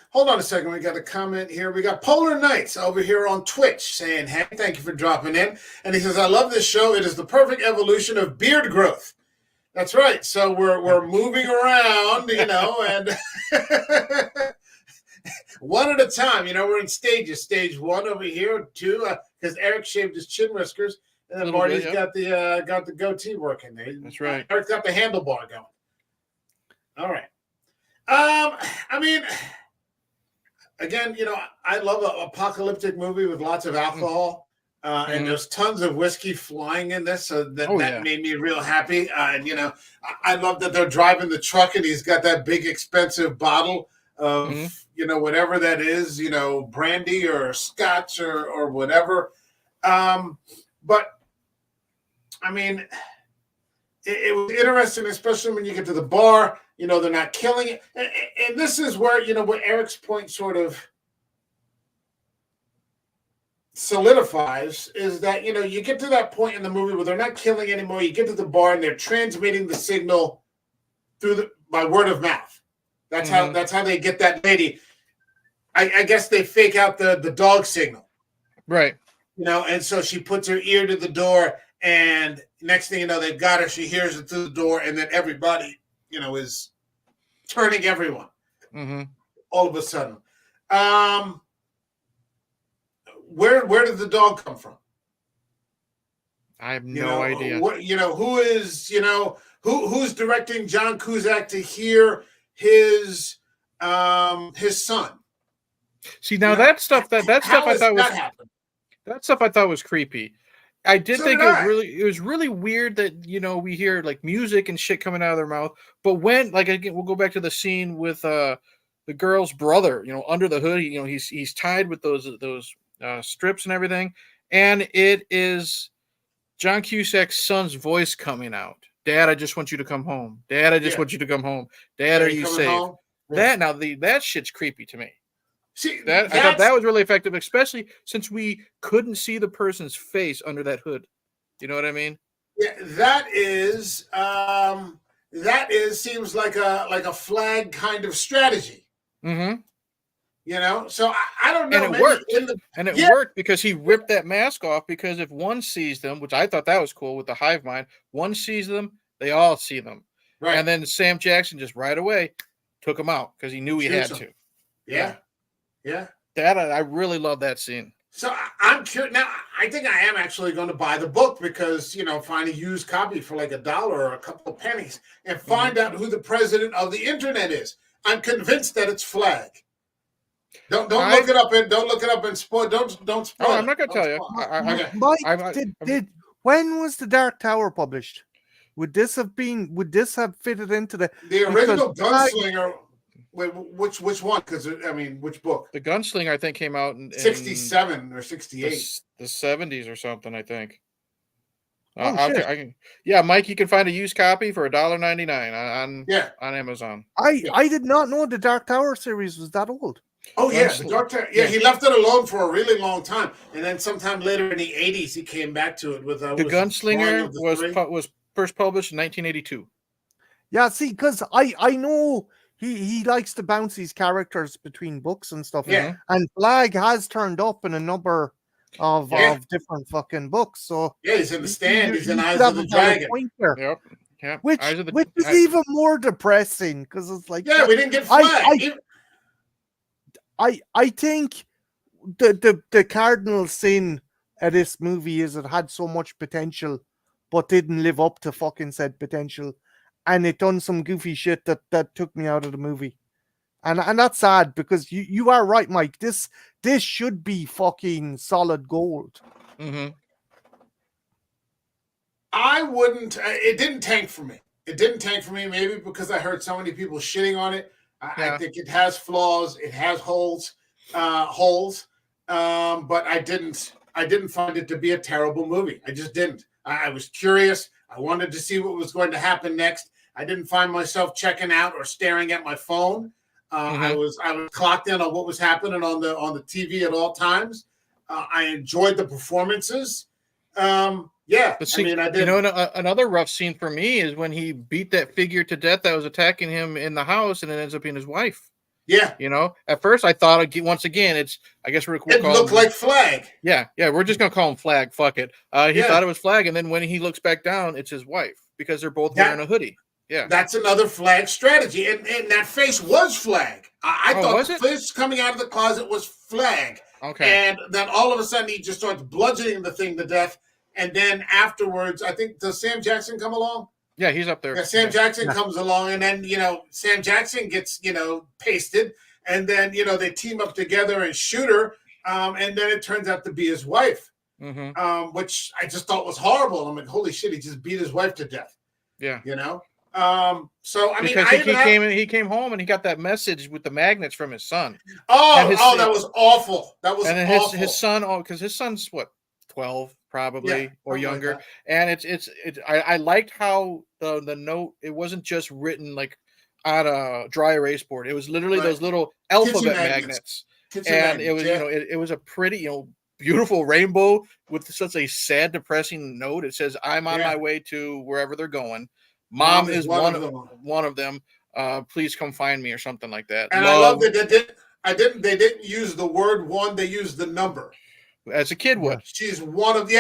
Hold on a second. We got a comment here. We got Polar Knights over here on Twitch saying, hey, thank you for dropping in. And he says, I love this show. It is the perfect evolution of beard growth. That's right. So we're moving around, you know, and one at a time. You know, we're in stages. Stage 1 over here, 2, because Eric shaved his chin whiskers, and then Marty's got the goatee working. That's right. Eric's got the handlebar going. All right. I mean, again, you know, I love an apocalyptic movie with lots of alcohol. And there's tons of whiskey flying in this, so that made me real happy. And you know, I love that they're driving the truck, and he's got that big expensive bottle of you know, whatever that is, you know, brandy or scotch or whatever. But I mean, it was interesting, especially when you get to the bar. You know, they're not killing it, and this is where, you know, where Eric's point sort of solidifies is that, you know, you get to that point in the movie where they're not killing anymore. You get to the bar and they're transmitting the signal by word of mouth. That's how they get that lady. I guess they fake out the dog signal, right? You know, and so she puts her ear to the door, and next thing you know, they've got her. She hears it through the door, and then everybody, you know, is turning everyone all of a sudden. Where did the dog come from? I have no idea. You know, who is, you know, who's directing John Cusack to hear his son? See, now that stuff I thought was creepy. I did think it was really weird that, you know, we hear like music and shit coming out of their mouth, but when, like, again, we'll go back to the scene with the girl's brother, you know, under the hood, you know, he's tied with those strips and everything, and it is John Cusack's son's voice coming out. Dad, I just want you to come home. Dad, I just want you to come home. Dad, are you safe? Yeah. That shit's creepy to me. See, I thought that was really effective, especially since we couldn't see the person's face under that hood. You know what I mean? Yeah, that seems like a Flag kind of strategy. You know, so I don't know. And it maybe worked. in the And it Yeah. worked because he ripped that mask off, because if one sees them, which I thought that was cool with the hive mind, one sees them, they all see them. right. And then Sam Jackson just right away took him out because he knew he had Shoots to. him. Yeah. Yeah. That I really love that scene. So I'm curious now. I think I am actually going to buy the book because find a used copy for like $1 or a couple of pennies and find out who the president of the internet is. I'm convinced that it's Flag. Don't look it up and spoil. Don't spoil. Oh, I'm not going to tell you. Mike, when was the Dark Tower published? Would this have fitted into the original Gunslinger? Which one? Because which book? The Gunslinger, I think, came out in 67 or 68, the 70s or something. I think. Shit. Mike, you can find a used copy for $1.99 on Amazon. I did not know the Dark Tower series was that old. Oh yeah, the Dark Tower. Yeah, he left it alone for a really long time, and then sometime later in the 80s, he came back to it with the Gunslinger was first published in 1982. Yeah, see, because I know he likes to bounce these characters between books and stuff. Yeah, and Flag has turned up in a number of different fucking books. So yeah, he's in The Stand. He's in Eyes of the Dragon. Yep. Yeah. Which is even more depressing because it's like, we didn't get Flag. I think the cardinal sin of this movie is it had so much potential, but didn't live up to fucking said potential, and it done some goofy shit that took me out of the movie, and that's sad because you are right, Mike. This should be fucking solid gold. Mm-hmm. I wouldn't. It didn't tank for me. Maybe because I heard so many people shitting on it. I think it has flaws. It has holes. But I didn't find it to be a terrible movie. I just didn't. I was curious. I wanted to see what was going to happen next. I didn't find myself checking out or staring at my phone. I was clocked in on what was happening on the TV at all times. I enjoyed the performances. But see, I did. Another rough scene for me is when he beat that figure to death that was attacking him in the house, and it ends up being his wife. Yeah. At first I thought, once again, it looked like Flag. Yeah. We're just gonna call him Flag. Fuck it. He thought it was Flag, and then when he looks back down, it's his wife because they're both wearing a hoodie. Yeah, that's another Flag strategy, and that face was Flag. I thought the face coming out of the closet was Flag. Okay, and then all of a sudden he just starts bludgeoning the thing to death. And then afterwards, I think, does Sam Jackson come along? Yeah, he's up there. Yeah, Sam Jackson comes along, and then, Sam Jackson gets, pasted. And then, they team up together and shoot her. And then it turns out to be his wife, which I just thought was horrible. I'm like, holy shit, he just beat his wife to death. Yeah. So, I mean, he came home and he got that message with the magnets from his son. That was awful. That was awful. His son, because his son's what, 12 probably or younger, and I liked how the note, it wasn't just written like on a dry erase board. It was literally those little alphabet magnets. And it was it was a pretty beautiful rainbow with such a sad, depressing note. It says, "I'm on my way to wherever they're going. Mom is one of them. Please come find me," or something like that. And I love that they didn't use the word one. They used the number. As a kid would. She's one of,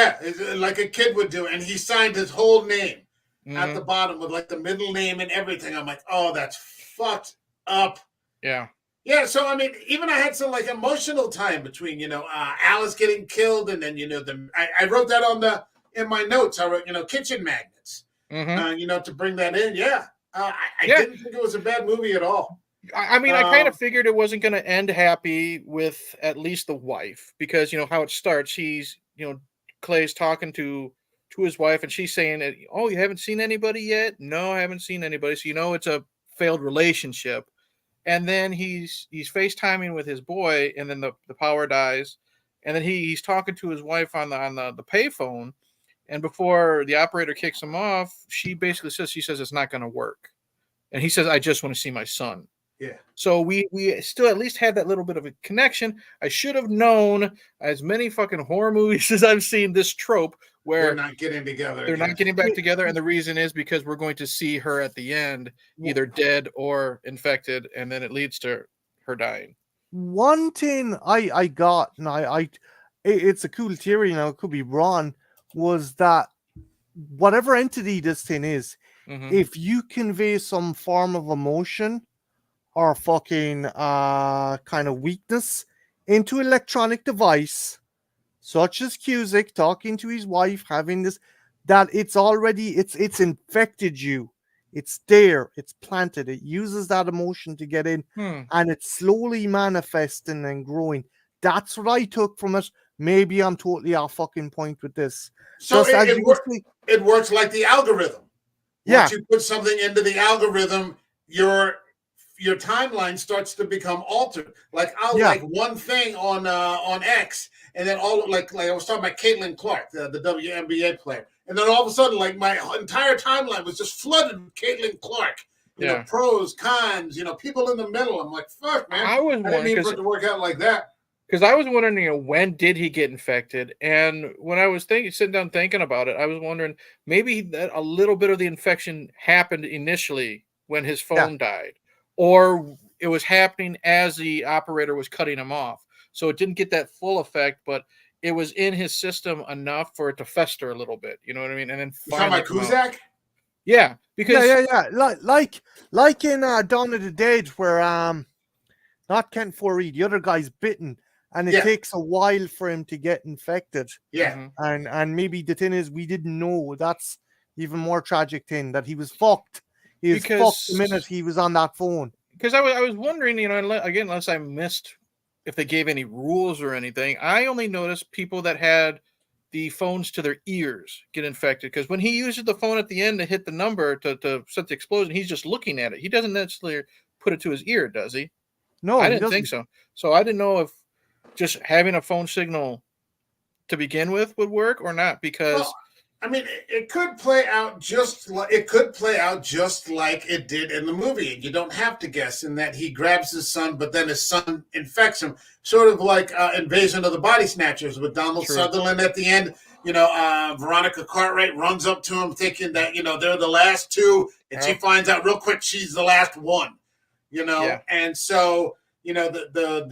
like a kid would do. And he signed his whole name at the bottom with like the middle name and everything. I'm like, oh, that's fucked up. Yeah. Yeah. So, I mean, even I had some like emotional time between, Alice getting killed. And then, I wrote that in my notes. I wrote, kitchen magnets, to bring that in. Yeah. I didn't think it was a bad movie at all. I mean, I kind of figured it wasn't going to end happy with at least the wife, because how it starts. He's, Clay's talking to his wife, and she's saying, "Oh, you haven't seen anybody yet?" "No, I haven't seen anybody." So it's a failed relationship. And then he's FaceTiming with his boy, and then the power dies, and then he's talking to his wife on the payphone, and before the operator kicks him off, she basically says it's not going to work, and he says, "I just want to see my son." Yeah. So we still at least had that little bit of a connection. I should have known, as many fucking horror movies as I've seen, this trope where they're not getting together. They're not getting back together, and the reason is because we're going to see her at the end either dead or infected, and then it leads to her dying. one thing I got, and it's a cool theory now, it could be wrong, was that whatever entity this thing is, if you convey some form of emotion or fucking kind of weakness into electronic device, such as Cusick talking to his wife, having this, that it's already it's infected you. It's there, it's planted, it uses that emotion to get in, and it's slowly manifesting and growing. That's what I took from it. Maybe I'm totally off fucking point with this. So it works like the algorithm. Once you put something into the algorithm, your timeline starts to become altered. Like I'll like one thing on X, and then all like I was talking about Caitlin Clark, the WNBA player, and then all of a sudden, like my entire timeline was just flooded with Caitlin Clark. You know, pros, cons, people in the middle. I'm like, fuck, man. I didn't mean for it to work out like that. Because I was wondering, when did he get infected? And when I was sitting down thinking about it, I was wondering maybe that a little bit of the infection happened initially when his phone died, or it was happening as the operator was cutting him off. So it didn't get that full effect, but it was in his system enough for it to fester a little bit. You know what I mean? And then finally, Cusack? Yeah, because like in Dawn of the Dead, where not Kent Foree, the other guy's bitten, and it takes a while for him to get infected. Yeah, and maybe the thing is, we didn't know. That's even more tragic thing, that he was fucked. He was fucked the minute he was on that phone. Because I was wondering, again, unless I missed if they gave any rules or anything, I only noticed people that had the phones to their ears get infected. Because when he uses the phone at the end to hit the number to set the explosion, he's just looking at it. He doesn't necessarily put it to his ear, does he? No, I didn't think so. So I didn't know if just having a phone signal to begin with would work or not. Because I mean, it could play out just like it did in the movie. You don't have to guess in that he grabs his son, but then his son infects him, sort of like Invasion of the Body Snatchers with Donald Sutherland at the end. Veronica Cartwright runs up to him thinking that they're the last two, and she finds out real quick she's the last one. And so the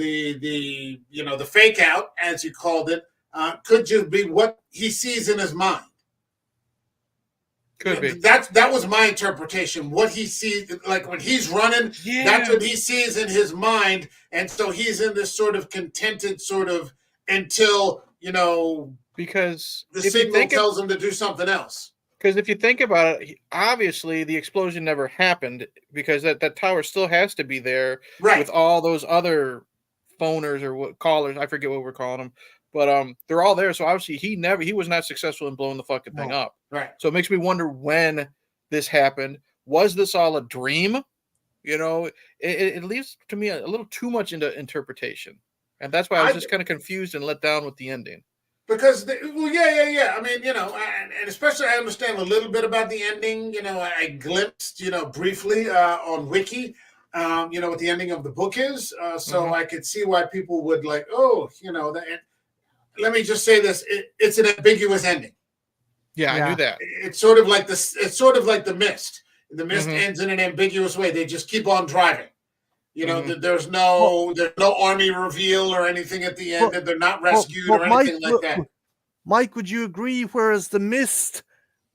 fake out, as you called it, could just be what he sees in his mind. Could be. That was my interpretation. What he sees, like when he's running, that's what he sees in his mind, and so he's in this sort of contented until because the signal tells him to do something else. Because if you think about it, obviously the explosion never happened because that tower still has to be there with all those other phoners or callers. I forget what we're calling them. But they're all there. So obviously he was not successful in blowing the fucking thing up. Right. So it makes me wonder when this happened. Was this all a dream? It leaves to me a little too much into interpretation. And that's why I was just kind of confused and let down with the ending. Because, I mean, and especially I understand a little bit about the ending. I glimpsed, briefly on Wiki, what the ending of the book is. So I could see why people would like, let me just say this: it's an ambiguous ending. Yeah, I knew that. It's sort of like the Mist. The Mist ends in an ambiguous way. They just keep on driving. There's no army reveal or anything at the end, and they're not rescued or anything like that. Mike, would you agree? Whereas the Mist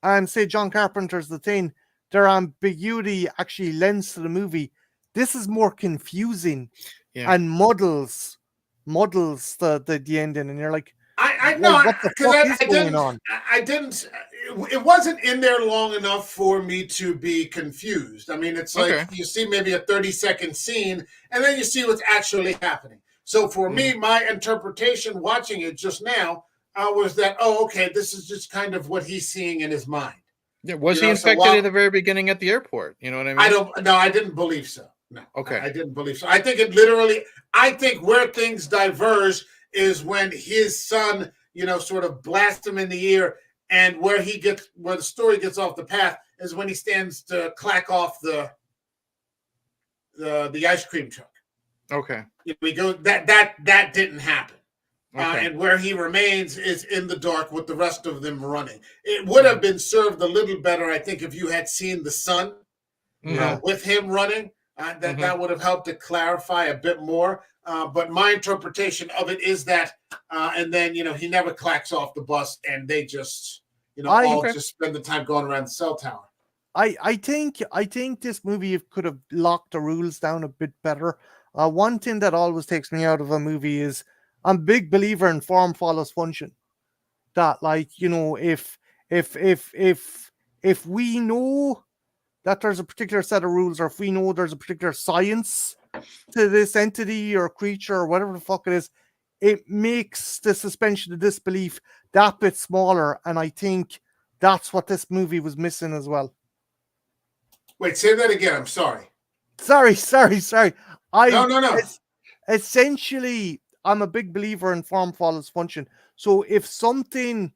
and say John Carpenter's The Thing, their ambiguity actually lends to the movie. This is more confusing and muddles the ending, and you're like, I know, because I didn't. It wasn't in there long enough for me to be confused. I mean, it's like you see maybe a 30-second scene, and then you see what's actually happening. So for me, my interpretation watching it just now was that, this is just kind of what he's seeing in his mind. Yeah, was he infected at the very beginning at the airport? You know what I mean? I didn't believe so. No. Okay. I didn't believe so. I think where things diverge is when his son, sort of blasts him in the ear, and where the story gets off the path is when he stands to clack off the ice cream truck. Okay. We go that didn't happen. And where he remains is in the dark with the rest of them running. It would have been served a little better, I think, if you had seen the son with him running. That would have helped to clarify a bit more. But my interpretation of it is that, and then he never clacks off the bus, and they just just spend the time going around the cell tower. I think this movie could have locked the rules down a bit better. One thing that always takes me out of a movie is I'm a big believer in form follows function. That if we know that there's a particular set of rules, or if we know there's a particular science to this entity or creature or whatever the fuck it is, it makes the suspension of disbelief that bit smaller. And I think that's what this movie was missing as well. Wait, say that again. I'm sorry. Sorry. No. Essentially, I'm a big believer in form follows function. So if something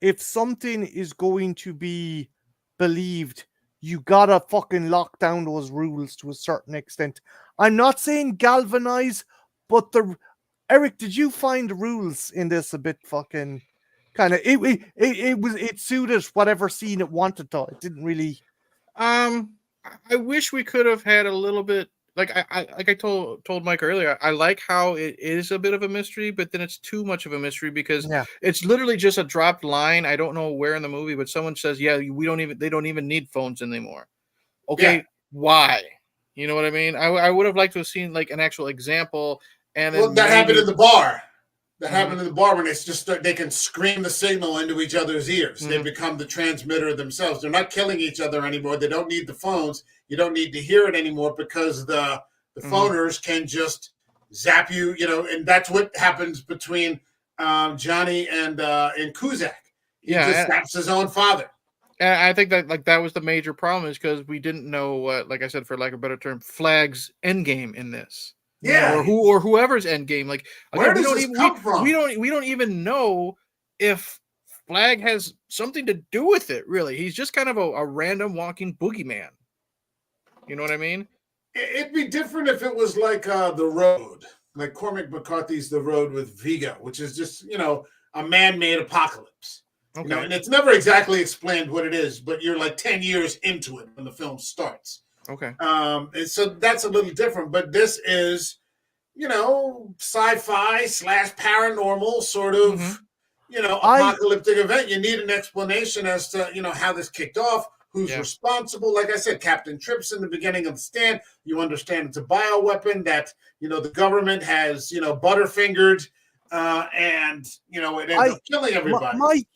is going to be believed, you gotta fucking lock down those rules to a certain extent. I'm not saying galvanize, but Eric, did you find the rules in this a bit fucking kind of it suited whatever scene it wanted to? It didn't really. I wish we could have had a little bit. Like I told Mike earlier, I like how it is a bit of a mystery, but then it's too much of a mystery because it's literally just a dropped line. I don't know where in the movie, but someone says, "Yeah, they don't even need phones anymore." Okay, why? You know what I mean? I would have liked to have seen like an actual example. And then that happened in the bar. That happened in the bar when it's just they can scream the signal into each other's ears. They become the transmitter themselves. They're not killing each other anymore. They don't need the phones. You don't need to hear it anymore because the phoners can just zap you. And that's what happens between Johnny and Kuzak. He just zaps his own father. And I think that was the major problem is because we didn't know what, like I said, for lack of a better term, Flag's end game in this. Yeah, or whoever's end game. Like, where does this come from? We don't even know if Flag has something to do with it. Really, he's just kind of a random walking boogeyman. You know what I mean? It'd be different if it was like The Road, like Cormac McCarthy's The Road with Vigo, which is just a man-made apocalypse. Okay. And it's never exactly explained what it is, but you're like 10 years into it when the film starts. Okay. And so that's a little different, but this is, sci-fi / paranormal sort of, apocalyptic event. You need an explanation as to, how this kicked off, who's responsible. Like I said, Captain Tripp's in the beginning of the stand. You understand it's a bioweapon that, the government has, butterfingered, and, it ends up killing everybody.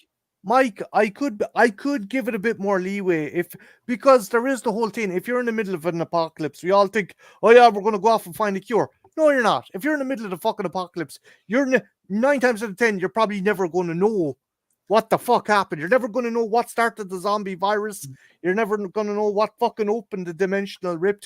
Mike, I could give it a bit more leeway because there is the whole thing. If you're in the middle of an apocalypse, we all think, oh yeah, we're going to go off and find a cure. No, you're not. If you're in the middle of the fucking apocalypse, you're 9 times out of 10, you're probably never going to know what the fuck happened. You're never going to know what started the zombie virus. You're never going to know what fucking opened the dimensional rip.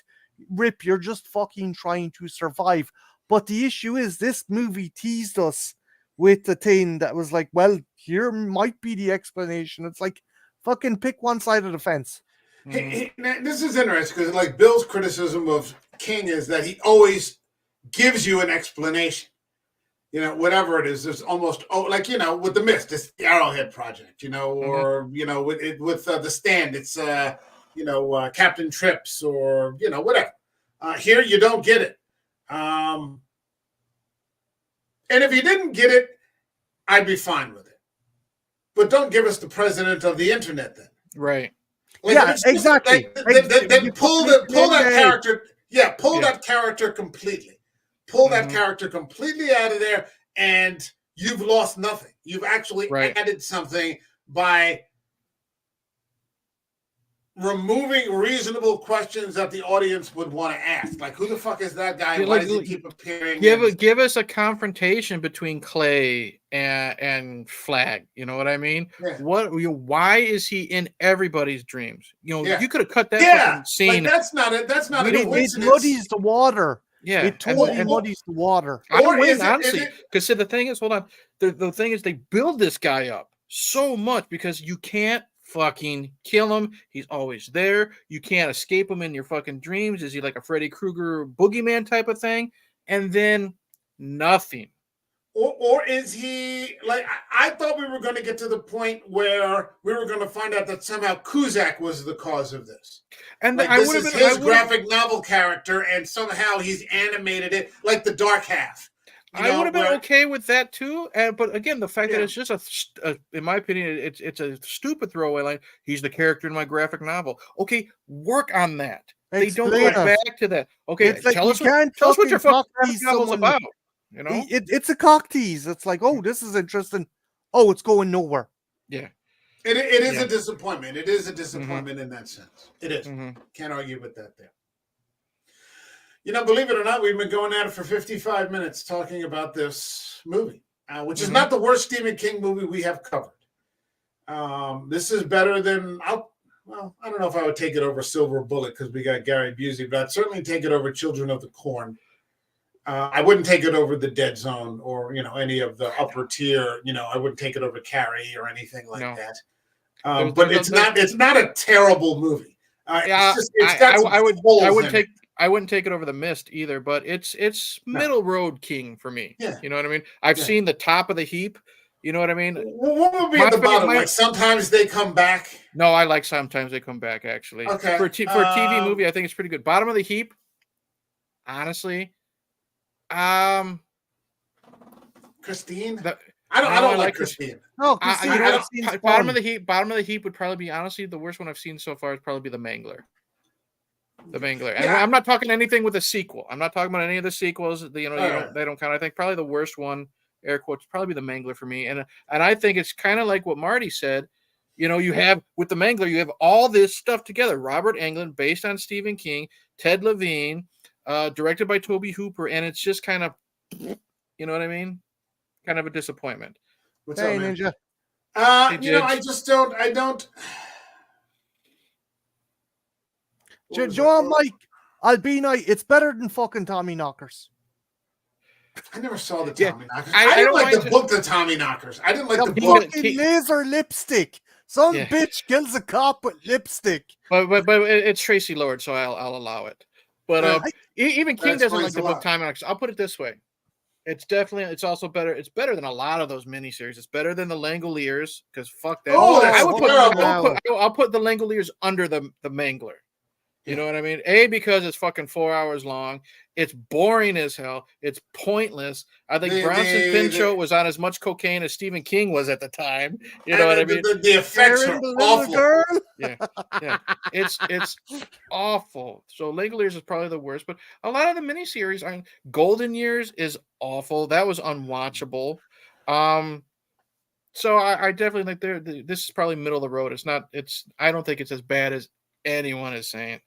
You're just fucking trying to survive. But the issue is this movie teased us with the thing that was like, well, here might be the explanation. It's like, fucking pick one side of the fence. This is interesting because, like, Bill's criticism of King is that he always gives you an explanation. Whatever it is, there's almost with The Mist, it's the Arrowhead Project. Or with The Stand, it's Captain Trips or whatever. Here you don't get it. And if you didn't get it, I'd be fine with it. But don't give us the president of the internet then. Right. Exactly. Then pull that character. Yeah, pull that character completely. Pull that character completely out of there, and you've lost nothing. You've actually added something by removing reasonable questions that the audience would want to ask. Like, who the fuck is that guy? Why does he keep appearing? Give us a confrontation between Clay and Flag. You know what I mean? Yeah. Why is he in everybody's dreams? You could have cut that fucking scene. Like, that's not it. That's not a coincidence. It muddies the water. Yeah, it totally muddies the water. I don't win, honestly. Because the thing is, hold on. The thing is, they build this guy up so much because you can't fucking kill him. He's always there. You can't escape him in your fucking dreams. Is he like a Freddy Krueger boogeyman type of thing? And then nothing. Or is he like I thought we were going to get to the point where we were going to find out that somehow Cusack was the cause of this, And like I this would have is been his graphic novel character, and somehow he's animated it like the Dark Half. I would have been okay with that too, but again, the fact that it's just in my opinion, it's a stupid throwaway line. He's the character in my graphic novel. Okay, work on that. They don't go back to that. Okay, it's like tell us what your fucking graphic novel's about. You know, it's a cock tease. It's like, oh, this is interesting. Oh, it's going nowhere. Yeah, it is a disappointment. It is a disappointment in that sense. It is. Can't argue with that there. You know, believe it or not, we've been going at it for 55 minutes talking about this movie, which is not the worst Stephen King movie we have covered. This is better than, I don't know if I would take it over Silver Bullet because we got Gary Busey, but I'd certainly take it over Children of the Corn. I wouldn't take it over The Dead Zone or, any of the upper tier. I wouldn't take it over Carrie or anything like that. But it's not a terrible movie. I wouldn't take it over The Mist either, but it's middle road King for me. Yeah. You know what I mean? I've seen the top of the heap. You know what I mean? What would be at the bottom? Like Sometimes They Come Back? No, I like Sometimes They Come Back, actually. Okay. For a TV movie, I think it's pretty good. Bottom of the heap, honestly. Christine? I don't like Christine. No, Christine. Bottom of the heap would probably be, honestly, the worst one I've seen so far is probably The Mangler. The Mangler. And I'm not talking anything with a sequel. I'm not talking about any of the sequels. They don't count. I think probably the worst one, air quotes, probably The Mangler for me. And I think it's kind of like what Marty said. You have with The Mangler, you have all this stuff together. Robert Englund, based on Stephen King, Ted Levine, directed by Tobe Hooper, and it's just kind of, you know what I mean? Kind of a disappointment. What's up, man? Ninja? I don't. Joe, Mike, I'll be nice. It's better than fucking Tommy Knockers. I never saw the Tommy Knockers. I didn't like the book, The Tommy Knockers. I didn't like the book. Fucking laser lipstick. Some bitch kills a cop with lipstick. But it's Tracy Lord, so I'll allow it. But even King doesn't like the book Tommy Knockers. I'll put it this way. It's also better. It's better than a lot of those miniseries. It's better than the Langoliers, because fuck that. I'll put the Langoliers under the Mangler. You know what I mean? Because it's fucking 4 hours long. It's boring as hell. It's pointless. I think Bronson Pinchot was on as much cocaine as Stephen King was at the time. You know what I mean? The effects are awful. Girl. Yeah. It's awful. So Langoliers is probably the worst. But a lot of the miniseries, Golden Years is awful. That was unwatchable. So I definitely think this is probably middle of the road. I don't think it's as bad as anyone is saying.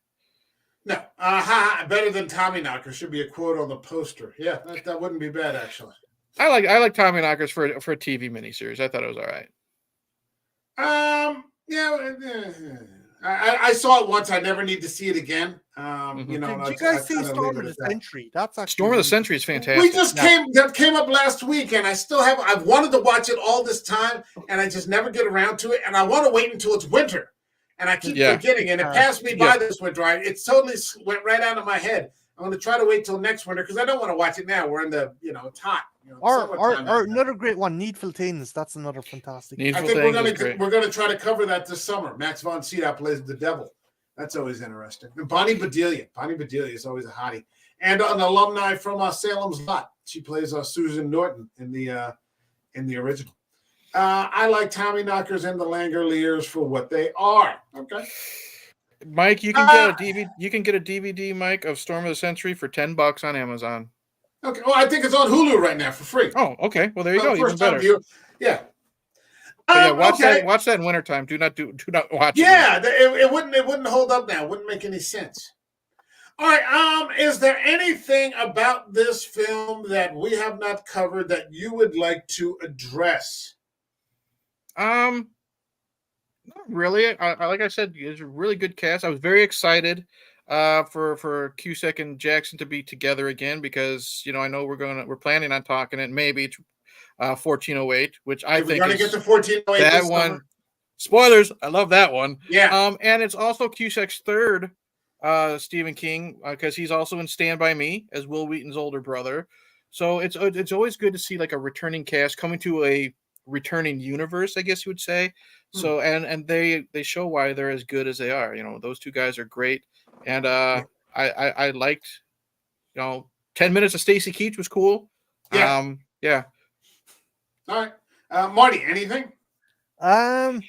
No, better than Tommy Knockers should be a quote on the poster. Yeah, that wouldn't be bad actually. I like Tommy Knockers for a TV miniseries. I thought it was all right. I saw it once. I never need to see it again. Did you guys see Storm of the Century? That's actually Storm of the Century is fantastic. We just came up last week, and I still have. I've wanted to watch it all this time, and I just never get around to it. And I want to wait until it's winter. And I keep forgetting, and it passed me by this winter. It totally went right out of my head. I'm going to try to wait till next winter because I don't want to watch it now. We're in the, it's hot. Or another great one, Needful Things. That's another fantastic. I think we're going to try to cover that this summer. Max von Sydow plays the devil. That's always interesting. And Bonnie Bedelia. Bonnie Bedelia is always a hottie, and an alumni from Salem's Lot. She plays Susan Norton in the original. I like Tommy Knockers and the Langoliers for what they are. Okay, Mike, you can get a DVD. You can get a DVD, Mike, of Storm of the Century for $10 on Amazon. Okay, well, I think it's on Hulu right now for free. Oh, okay. Well, there you go. Even better. Yeah. Watch that in wintertime. Do not watch it. Yeah, it wouldn't hold up now. It wouldn't make any sense. All right. Is there anything about this film that we have not covered that you would like to address? Not really. Like I said, it's a really good cast. I was very excited for Cusack and Jackson to be together again because I know we're planning on talking it maybe 1408, which I think we're going to get to 1408. That one. Summer. Spoilers. I love that one. Yeah. And it's also Cusack's third Stephen King because he's also in Stand By Me as Will Wheaton's older brother. So it's always good to see like a returning cast coming to a returning universe, I guess you would say. So and they show why they're as good as they are. Those two guys are great, and I liked 10 minutes of Stacy Keach was cool. Yeah. Yeah. All right, Marty, anything? I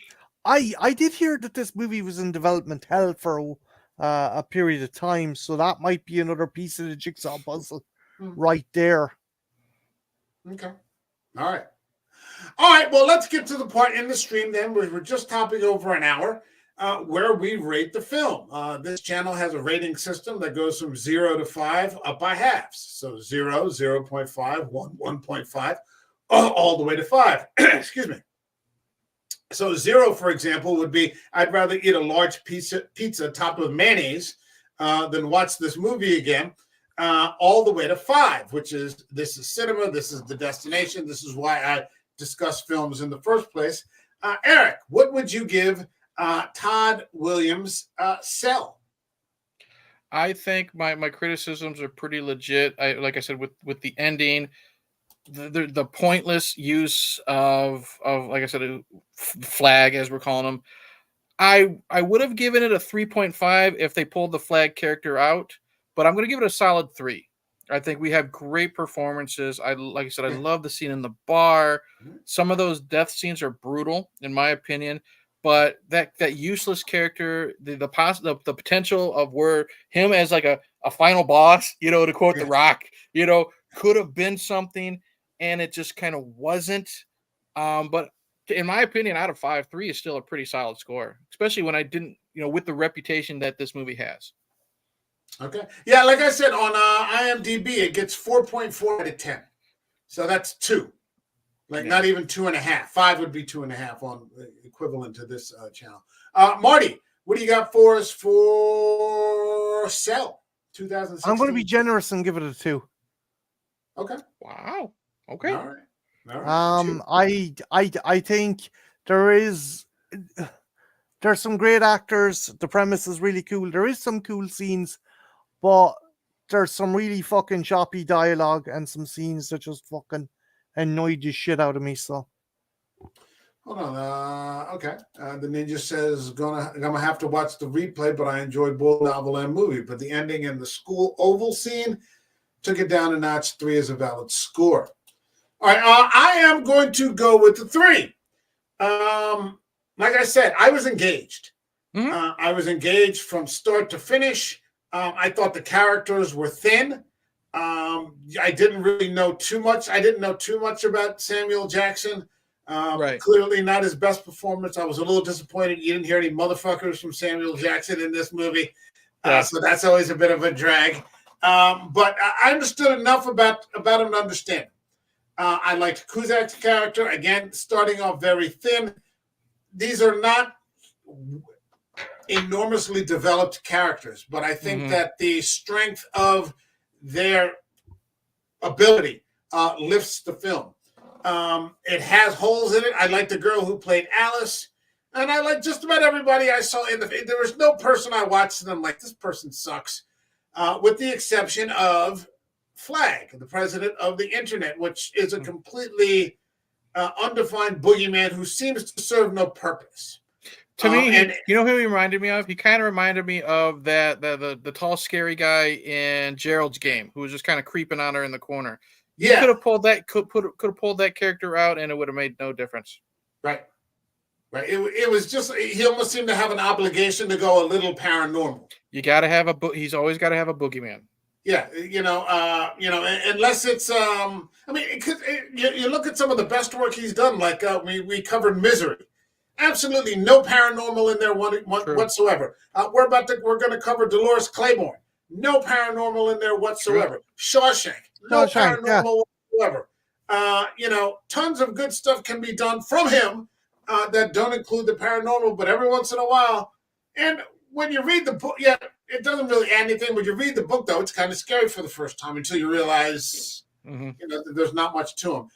did hear that this movie was in development hell for a period of time, so that might be another piece of the jigsaw puzzle right there. Okay. All right. Well, let's get to the part in the stream then where we're just topping over an hour, where we rate the film. This channel has a rating system that goes from 0 to 5 up by halves. So 0, 0.5, 1, 1.5, all the way to 5. Excuse me. So 0, for example, would be I'd rather eat a large pizza topped with mayonnaise than watch this movie again. All the way to 5, which is this is cinema, this is the destination, this is why I discuss films in the first place. Eric, what would you give Tod Williams Cell? I think my criticisms are pretty legit. Like I said, with the ending, the pointless use of like I said, a flag as we're calling them. I would have given it a 3.5 if they pulled the flag character out, but I'm going to give it a solid 3. I think we have great performances. Like I said, I love the scene in the bar. Some of those death scenes are brutal, in my opinion. But that useless character, the potential of where him as like a final boss, to quote The Rock, could have been something, and it just kind of wasn't. But in my opinion, out of 5, 3 is still a pretty solid score, especially when I didn't, with the reputation that this movie has. Okay. Yeah, like I said, on IMDb, it gets 4.4 out of 10. So that's 2. Not even 2.5. 5 would be 2.5 on equivalent to this channel. Marty, what do you got for us for Cell 2016? I'm going to be generous and give it a 2. Okay. Wow. Okay. All right. I think there's some great actors. The premise is really cool. There is some cool scenes, but there's some really fucking choppy dialogue and some scenes that just fucking annoyed the shit out of me. So hold on. Okay. The Ninja says gonna have to watch the replay, but I enjoyed both novel and movie. But the ending and the school oval scene took it down a notch. 3 is a valid score. All right. I am going to go with the 3. Like I said, I was engaged. I was engaged from start to finish. I thought the characters were thin. I didn't really know too much. I didn't know too much about Samuel Jackson. Right. Clearly not his best performance. I was a little disappointed you didn't hear any motherfuckers from Samuel Jackson in this movie. So that's always a bit of a drag. But I understood enough about him to understand. I liked Cusack's character. Again, starting off very thin. These are not enormously developed characters, but I think that the strength of their ability lifts the film. It has holes in it. I like the girl who played Alice, and I like just about everybody I saw in there was no person I watched and I'm like, this person sucks, with the exception of Flag, the president of the internet, which is a completely undefined boogeyman who seems to serve no purpose. To me, you know who he reminded me of? He kind of reminded me of the tall, scary guy in Gerald's Game, who was just kind of creeping on her in the corner. You could have pulled that character out, and it would have made no difference. Right. It was just he almost seemed to have an obligation to go a little paranormal. You got to have he's always got to have a boogeyman. Yeah, unless it's I mean, you look at some of the best work he's done, like we covered Misery. Absolutely no paranormal in there whatsoever. We're going to cover Dolores Claiborne. No paranormal in there whatsoever. Shawshank. No paranormal whatsoever. Tons of good stuff can be done from him that don't include the paranormal, but every once in a while. And when you read the book, it doesn't really add anything. When you read the book, though, it's kind of scary for the first time until you realize, that there's not much to him.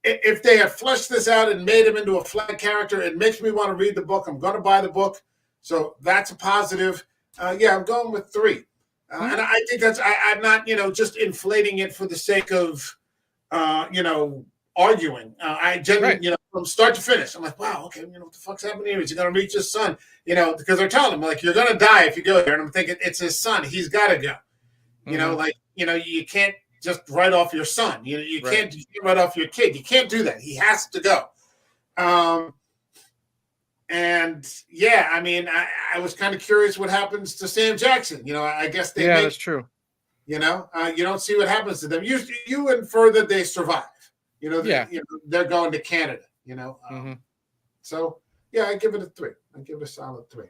If they had fleshed this out and made him into a Flag character, it makes me want to read the book. I'm going to buy the book. So that's a positive. I'm going with 3. And I think I'm not, just inflating it for the sake of, arguing. I genuinely, Right. From start to finish, I'm like, wow, okay, what the fuck's happening here? Is he going to reach his son? Because they're telling him, like, you're going to die if you go there. And I'm thinking, it's his son. He's got to go. You can't just write off your son. You can't write off your kid. You can't do that. He has to go. And yeah, I mean, I was kind of curious what happens to Sam Jackson. I guess that's true. You don't see what happens to them. You infer that they survive. They're going to Canada. So yeah, I give it a 3. I give it a solid 3.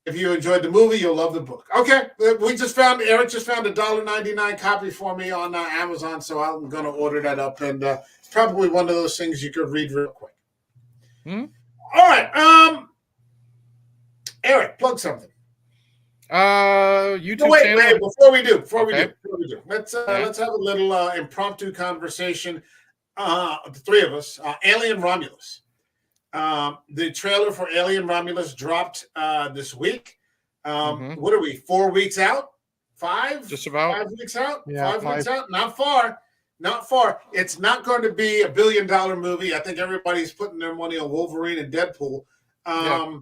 If you enjoyed the movie, you'll love the book. Okay, Eric just found a $1.99 copy for me on Amazon, so I'm going to order that up, and it's probably one of those things you could read real quick. All right, Eric, plug something. YouTube channel. Wait, before we do, let's have a little impromptu conversation. The 3 of us, Alien Romulus. The trailer for Alien Romulus dropped this week. What are we? 4 weeks out? 5? Just about 5 weeks out. Yeah, 5 weeks out. Not far. Not far. It's not going to be a $1 billion movie. I think everybody's putting their money on Wolverine and Deadpool. I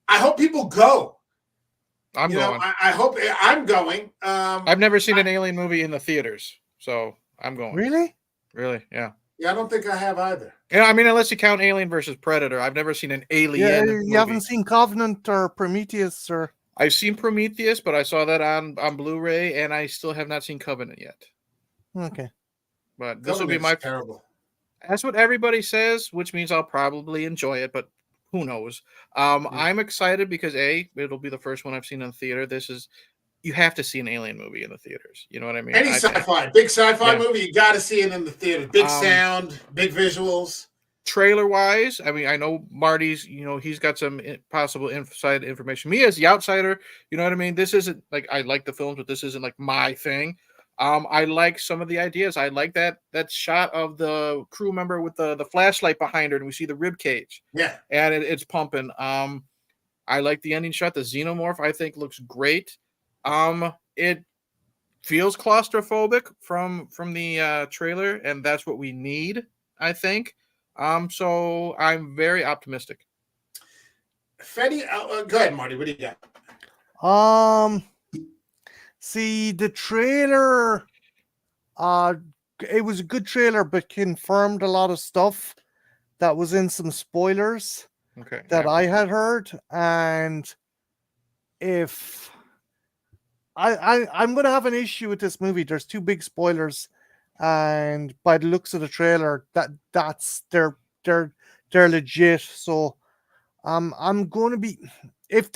hope people go. I'm going. I hope I'm going. I've never seen an Alien movie in the theaters, so I'm going. Really? Really? Yeah. Yeah, I don't think I have either. Yeah, I mean, unless you count Alien versus Predator, I've never seen an Alien movie. You haven't seen Covenant or Prometheus or... I've seen Prometheus, but I saw that on Blu-ray, and I still have not seen Covenant yet. Okay. But this will be my... terrible. That's what everybody says, which means I'll probably enjoy it, but who knows? I'm excited because, it'll be the first one I've seen in the theater. You have to see an Alien movie in the theaters. You know what I mean? Big sci-fi movie, you got to see it in the theater. Big sound, big visuals. Trailer-wise, I mean, I know Marty's, he's got some possible inside information. Me as the outsider, you know what I mean? This isn't, like, I like the films, but this isn't, like, my thing. I like some of the ideas. I like that shot of the crew member with the flashlight behind her, and we see the rib cage. Yeah. And it's pumping. I like the ending shot. The xenomorph, I think, looks great. It feels claustrophobic from the trailer, and that's what we need, I think. So I'm very optimistic. Fetty, go ahead, Marty. What do you got? See, the trailer, it was a good trailer, but confirmed a lot of stuff that was in some spoilers that I had heard. And if I'm going to have an issue with this movie, there's 2 big spoilers, and by the looks of the trailer, that's they're legit. So I'm going to be,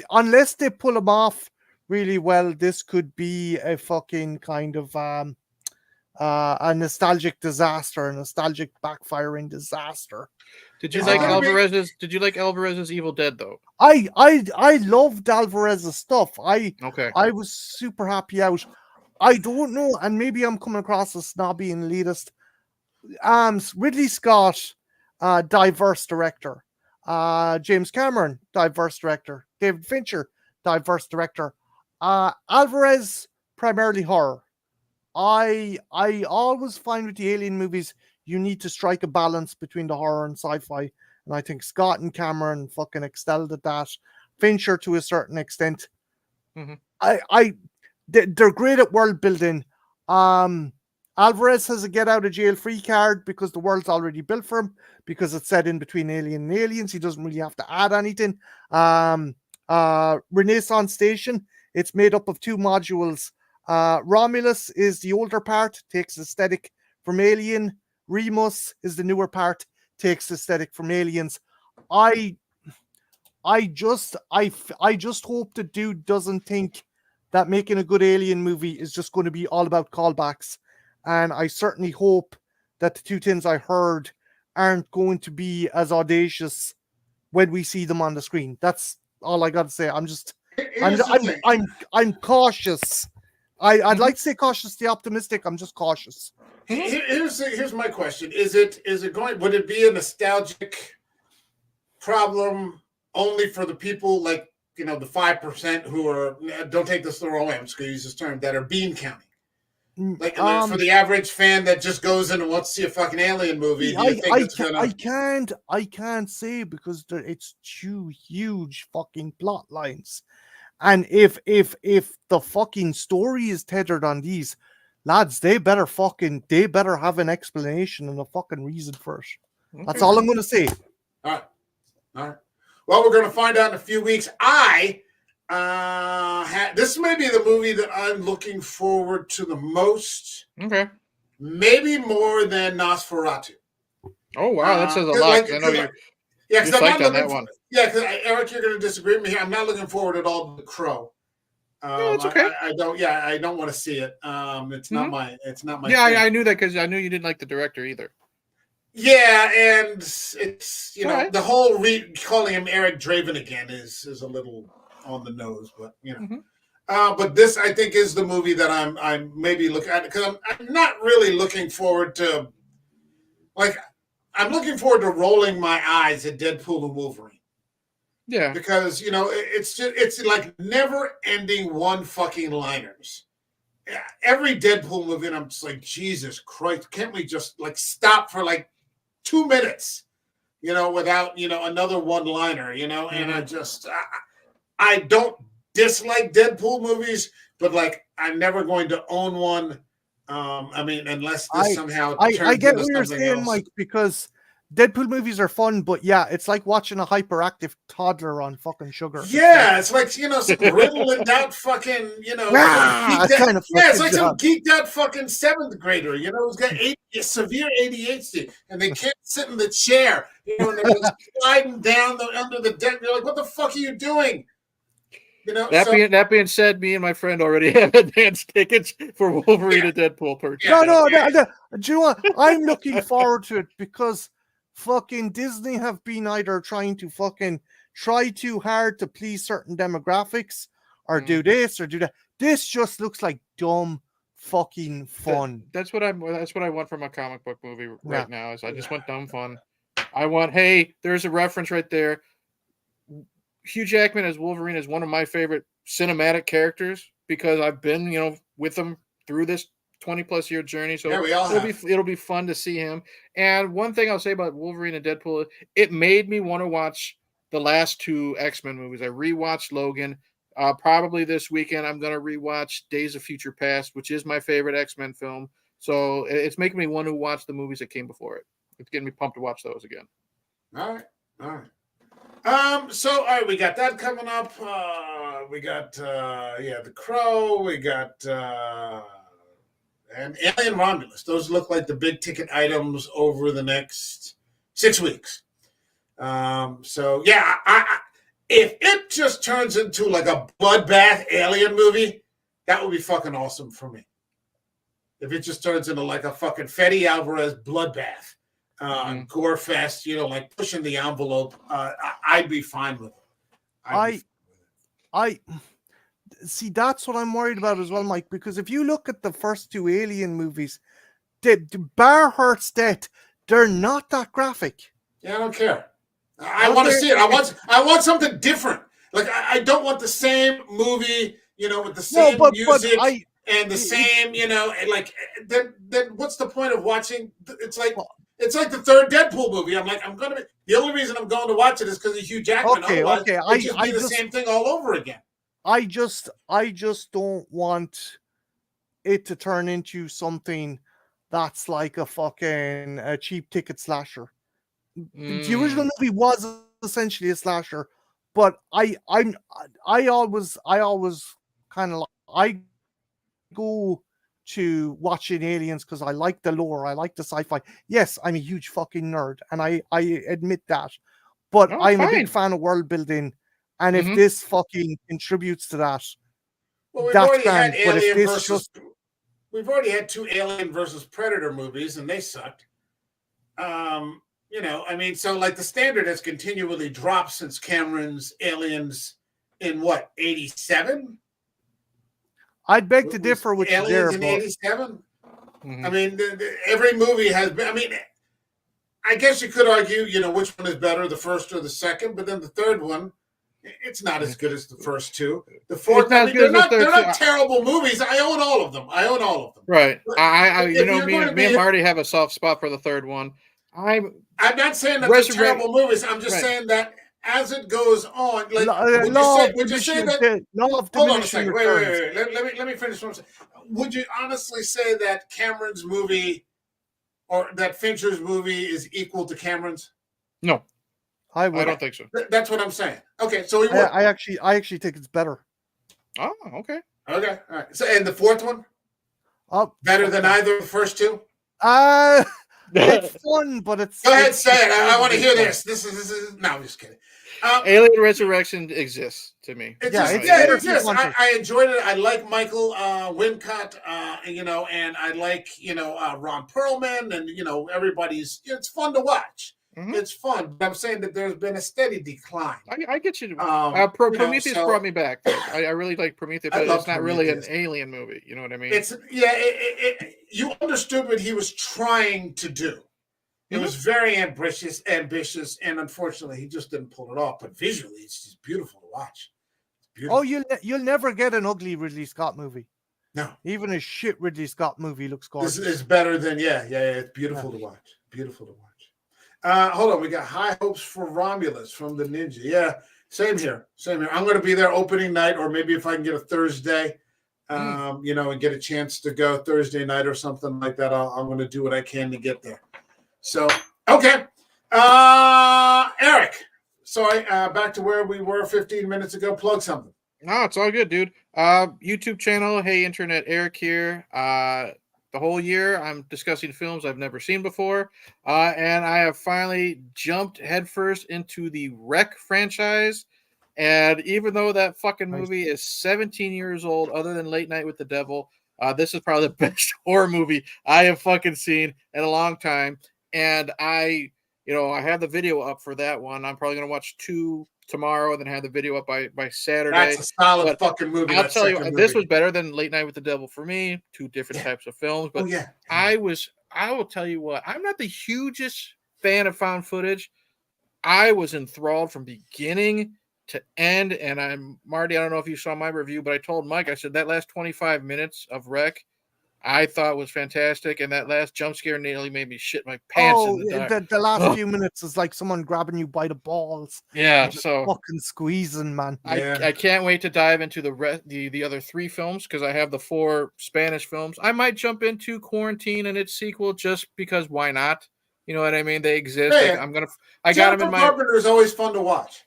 unless they pull them off really well, this could be a fucking kind of a nostalgic disaster, a nostalgic backfiring disaster. Did you like Alvarez's Evil Dead though? I loved Alvarez's stuff. I was super happy out. I don't know, and maybe I'm coming across as snobby and elitist. Ridley Scott, diverse director. James Cameron, diverse director. David Fincher, diverse director. Alvarez, primarily horror. I always find with the Alien movies, you need to strike a balance between the horror and sci-fi, and I think Scott and Cameron fucking excelled at that. Fincher to a certain extent. They're great at world building. Alvarez has a get out of jail free card because the world's already built for him, because it's set in between Alien and Aliens. He doesn't really have to add anything. Renaissance Station, it's made up of 2 modules. Romulus is the older part, takes aesthetic from Alien. Remus is the newer part, takes aesthetic from Aliens. I just hope the dude doesn't think that making a good Alien movie is just going to be all about callbacks. And I certainly hope that the 2 things I heard aren't going to be as audacious when we see them on the screen. That's all I got to say. I'm cautious. I'd like to say cautiously optimistic. I'm just cautious. Here's my question. Would it be a nostalgic problem only for the people like the 5% who are, don't take this the wrong way, I'm just going to use this term, that are bean counting. Like for the average fan that just goes in and wants to see a fucking alien movie, do you think it's gonna? I can't say because it's two huge fucking plot lines, and if the fucking story is tethered on these lads, they better have an explanation and a fucking reason for it. Okay. That's all I'm going to say. All right. Well, we're going to find out in a few weeks. This may be the movie that I'm looking forward to the most. Okay. Maybe more than Nosferatu. Oh wow, that says a lot. I know you're psyched on that one. Yeah, because Eric, you're going to disagree with me here. I'm not looking forward at all to The Crow. It's okay. I don't want to see it. It's not my. Yeah, I knew that because I knew you didn't like the director either. Yeah, and it's the whole calling him Eric Draven again is a little on the nose, but but this I think is the movie that I'm maybe looking at, because I'm not really looking forward to, like, I'm looking forward to rolling my eyes at Deadpool and Wolverine. Yeah, because it's like never ending one fucking liners. Every Deadpool movie, and I'm just like, Jesus Christ, can't we just like stop for like 2 minutes, without another one liner, and I don't dislike Deadpool movies, but like I'm never going to own one. Unless this somehow turns I get into what you're saying, else. Mike, because Deadpool movies are fun, but yeah, it's like watching a hyperactive toddler on fucking sugar. Yeah, it's like some riddled out fucking it's like some geeked out fucking 7th grader, who's got severe ADHD, and they can't sit in the chair, and they're just sliding down under the deck. You're like, what the fuck are you doing? That being said, me and my friend already have advanced tickets for Wolverine and Deadpool purchase. No. Do you know what? I'm looking forward to it because fucking Disney have been either trying to fucking try too hard to please certain demographics or do this or do that. This just looks like dumb fucking fun. That's what I want from a comic book movie right now. Is I just want dumb fun. I want, hey, there's a reference right there. Hugh Jackman as Wolverine is one of my favorite cinematic characters because I've been, with him through this 20+ year journey. So it'll be fun to see him. And one thing I'll say about Wolverine and Deadpool, it made me want to watch the last 2 X-Men movies. I rewatched Logan. Probably this weekend I'm going to rewatch Days of Future Past, which is my favorite X-Men film. So it's making me want to watch the movies that came before it. It's getting me pumped to watch those again. All right. So all right, we got that coming up. We got The Crow. We got and Alien Romulus. Those look like the big ticket items over the next 6 weeks. So yeah, if it just turns into like a bloodbath alien movie, that would be fucking awesome for me. If it just turns into like a fucking Fede Alvarez bloodbath. Gore fest, like pushing the envelope. I'd be fine with it. I see. That's what I'm worried about as well, Mike. Because if you look at the first 2 Alien movies, the bar Hurt's death, they're not that graphic. Yeah, I don't care. I want to see it. I want something different. Like I don't want the same movie, with the same music and the same, like then what's the point of watching? It's like the 3rd Deadpool movie. I'm like, the only reason I'm going to watch it is because of Hugh Jackman. Okay. It'd just be the same thing all over again. I just don't want it to turn into something that's like a cheap ticket slasher. The original movie was essentially a slasher, but I always kind of I go to watching Aliens because I like the lore, I like the sci-fi. Yes, I'm a huge fucking nerd, and I admit that. But I'm a big fan of world building, and if this fucking contributes to that, that's grand. But if this we've already had 2 Alien versus Predator movies, and they sucked. So like the standard has continually dropped since Cameron's Aliens in what, 87? I'd beg to differ with you there. Aliens in 87? I mean, every movie has been, I guess you could argue, which one is better, the first or the second, but then the third one, It's not as good as the first two. The fourth, not I as mean, good as the they're third not two. terrible movies. I own all of them. Right. But You if know, you're me going and to me and be, Marty have a soft spot for the third one. I'm not saying that they're Resurrect- terrible movies. I'm just Right. saying that as it goes on, like, law would you say that? of Hold on a diminishing second. returns. Wait. Let me finish what I'm saying. Would you honestly say that Cameron's movie or that Fincher's movie is equal to Cameron's? No, I I don't think so. That's what I'm saying. Okay, so we would. I actually think it's better. Oh, okay. Okay, all right. So, and the fourth one better than Okay. either of the first two. It's fun, but it's. Go ahead, it's say it. I want to hear fun. this. This is. No, I'm just kidding. Alien Resurrection exists to me. It Yeah, exists. fun. I enjoyed it. I like Michael Wincott, and I like Ron Perlman, and everybody's. It's fun to watch. Mhm. It's fun, but I'm saying that there's been a steady decline. I get you. Prometheus Prometheus brought me back. I really like Prometheus, I but love it's not really an Prometheus. alien movie. You know what I mean? You understood what he was trying to do. It was very ambitious, and unfortunately, he just didn't pull it off. But visually, it's just beautiful to watch. It's beautiful. Oh, you'll never get an ugly Ridley Scott movie. No, Even a shit Ridley Scott movie looks gorgeous. this is better than It's beautiful to watch. Beautiful to watch. Hold on, we got high hopes for Romulus from the Ninja. Yeah, same here. I'm going to be there opening night, or maybe if I can get a Thursday, and get a chance to go Thursday night or something like that. I'm going to do what I can to get there. So, okay. Eric, sorry, back to where we were 15 minutes ago. Plug something. No, it's all good, dude. YouTube channel, Hey Internet, Eric here. The whole year I'm discussing films I've never seen before. And I have finally jumped headfirst into the Wreck franchise. And even though that fucking movie is 17 years old, other than Late Night with the Devil, this is probably the best horror movie I have fucking seen in a long time. And I have the video up for that one. I'm probably going to watch 2 tomorrow and then have the video up by Saturday. That's a solid fucking movie. I'll tell you, this was better than Late Night with the Devil for me. 2 different types of films. But I will tell you what, I'm not the hugest fan of found footage. I was enthralled from beginning to end. And Marty, I don't know if you saw my review, but I told Mike, I said that last 25 minutes of Wreck, I thought was fantastic, and that last jump scare nearly made me shit my pants in the dark. The last few minutes is like someone grabbing you by the balls. Yeah, just so fucking squeezing, man. I can't wait to dive into the other 3 films because I have the 4 Spanish films. I might jump into Quarantine and its sequel just because why not? You know what I mean? They exist. Yeah. I got them in my. Carpenter is always fun to watch.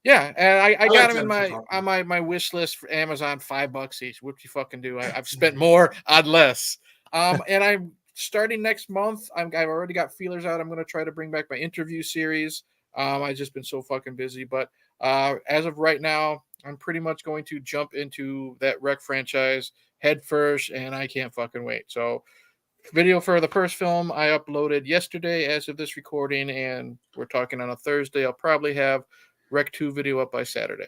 Yeah, and I got them like in my wish list for Amazon, $5 each. What you fucking do? I've spent more on less. And I'm starting next month. I've already got feelers out. I'm going to try to bring back my interview series. I've just been so fucking busy, but as of right now, I'm pretty much going to jump into that Wreck franchise head first, and I can't fucking wait. So, video for the first film I uploaded yesterday as of this recording, and we're talking on a Thursday. I'll probably have Wreck 2 video up by Saturday.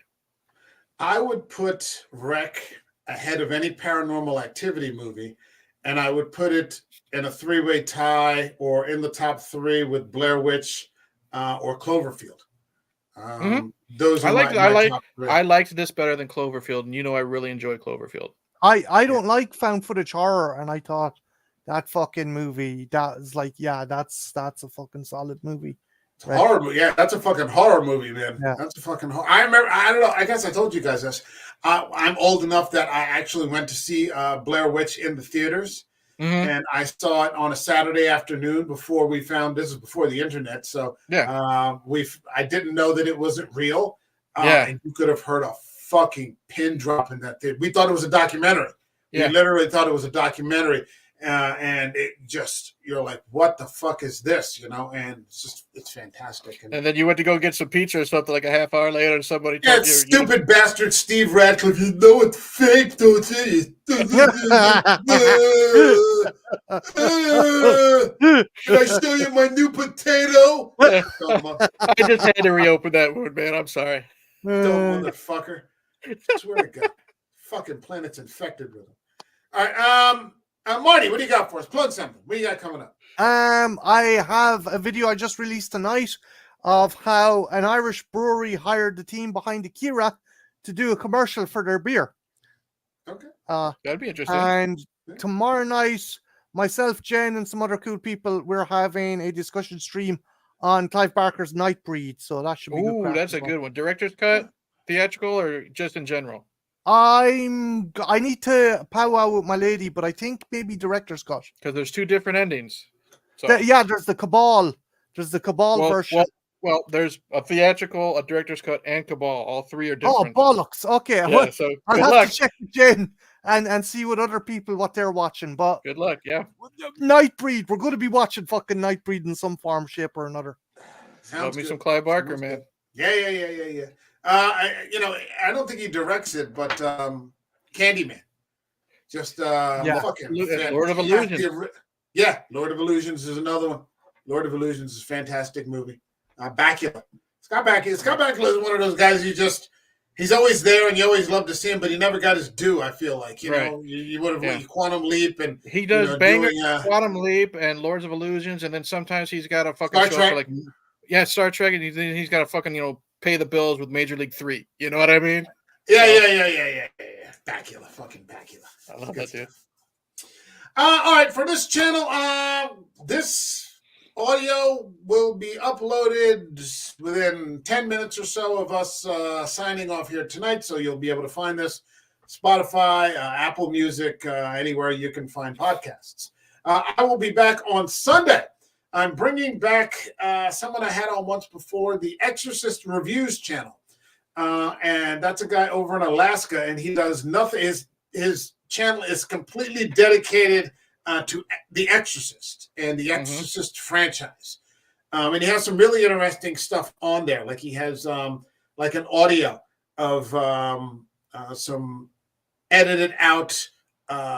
I would put Wreck ahead of any Paranormal Activity movie, and I would put it in a 3-way tie or in the top 3 with Blair Witch or Cloverfield. Those are my top 3. I liked this better than Cloverfield, and I really enjoy Cloverfield. I don't like found footage horror, and I thought that fucking movie, that is like, that's a fucking solid movie. Right. Horror movie, that's a fucking horror movie, man. Yeah. That's a fucking horror. I remember, I don't know, I guess I told you guys this. I'm old enough that I actually went to see Blair Witch in the theaters, and I saw it on a Saturday afternoon before we found, this is before the internet, so I didn't know that it wasn't real, and you could have heard a fucking pin drop in that theater. We thought it was a documentary. We literally thought it was a documentary. And it just, you're like, what the fuck is this? And it's fantastic. And then you went to go get some pizza or something like a half hour later, and somebody told you, stupid bastard Steve Radcliffe, you know it's fake, don't you? Can I show you my new potato? I just had to reopen that wound, man. I'm sorry. Dumb motherfucker. I swear to God. Fucking planet's infected with them. All right, Marty, what do you got for us? Plug something. What do you got coming up? I have a video I just released tonight of how an Irish brewery hired the team behind Akira to do a commercial for their beer. Okay. That'd be interesting. And tomorrow night, myself, Jen, and some other cool people, we're having a discussion stream on Clive Barker's Nightbreed. So that should be good. Ooh, that's a good one. Director's cut, theatrical, or just in general? I need to powwow with my lady, but I think maybe director's cut. Because there's two different endings. So. Yeah, there's the Cabal. There's the Cabal version. Well, there's a theatrical, a director's cut, and Cabal. All three are different. Oh, bollocks. Okay. Yeah, so I'll have to check with Jen and see what other people, what they're watching. But good luck, yeah. Nightbreed. We're going to be watching fucking Nightbreed in some form, shape, or another. Love me some Clive Barker, man. Yeah. I don't think he directs it, but Candyman. Just fucking Lord of Illusions. Lord of Illusions is another one. Lord of Illusions is a fantastic movie. Bakula. Scott Bakula is one of those guys he's always there and you always love to see him, but he never got his due, I feel like. You know, you would have Quantum Leap and he does Quantum Leap and Lords of Illusions, and then sometimes he's got a fucking show for like Star Trek, and he's got to fucking, pay the bills with Major League 3. You know what I mean? Yeah. Bakula, fucking Bakula. I love that dude. All right, for this channel, this audio will be uploaded within 10 minutes or so of us signing off here tonight, so you'll be able to find this Spotify, Apple Music, anywhere you can find podcasts. I will be back on Sunday. I'm bringing back someone I had on once before, the Exorcist Reviews channel, and that's a guy over in Alaska, and he does nothing. His channel is completely dedicated to The Exorcist and the Exorcist franchise. And he has some really interesting stuff on there. Like he has like an audio of some edited out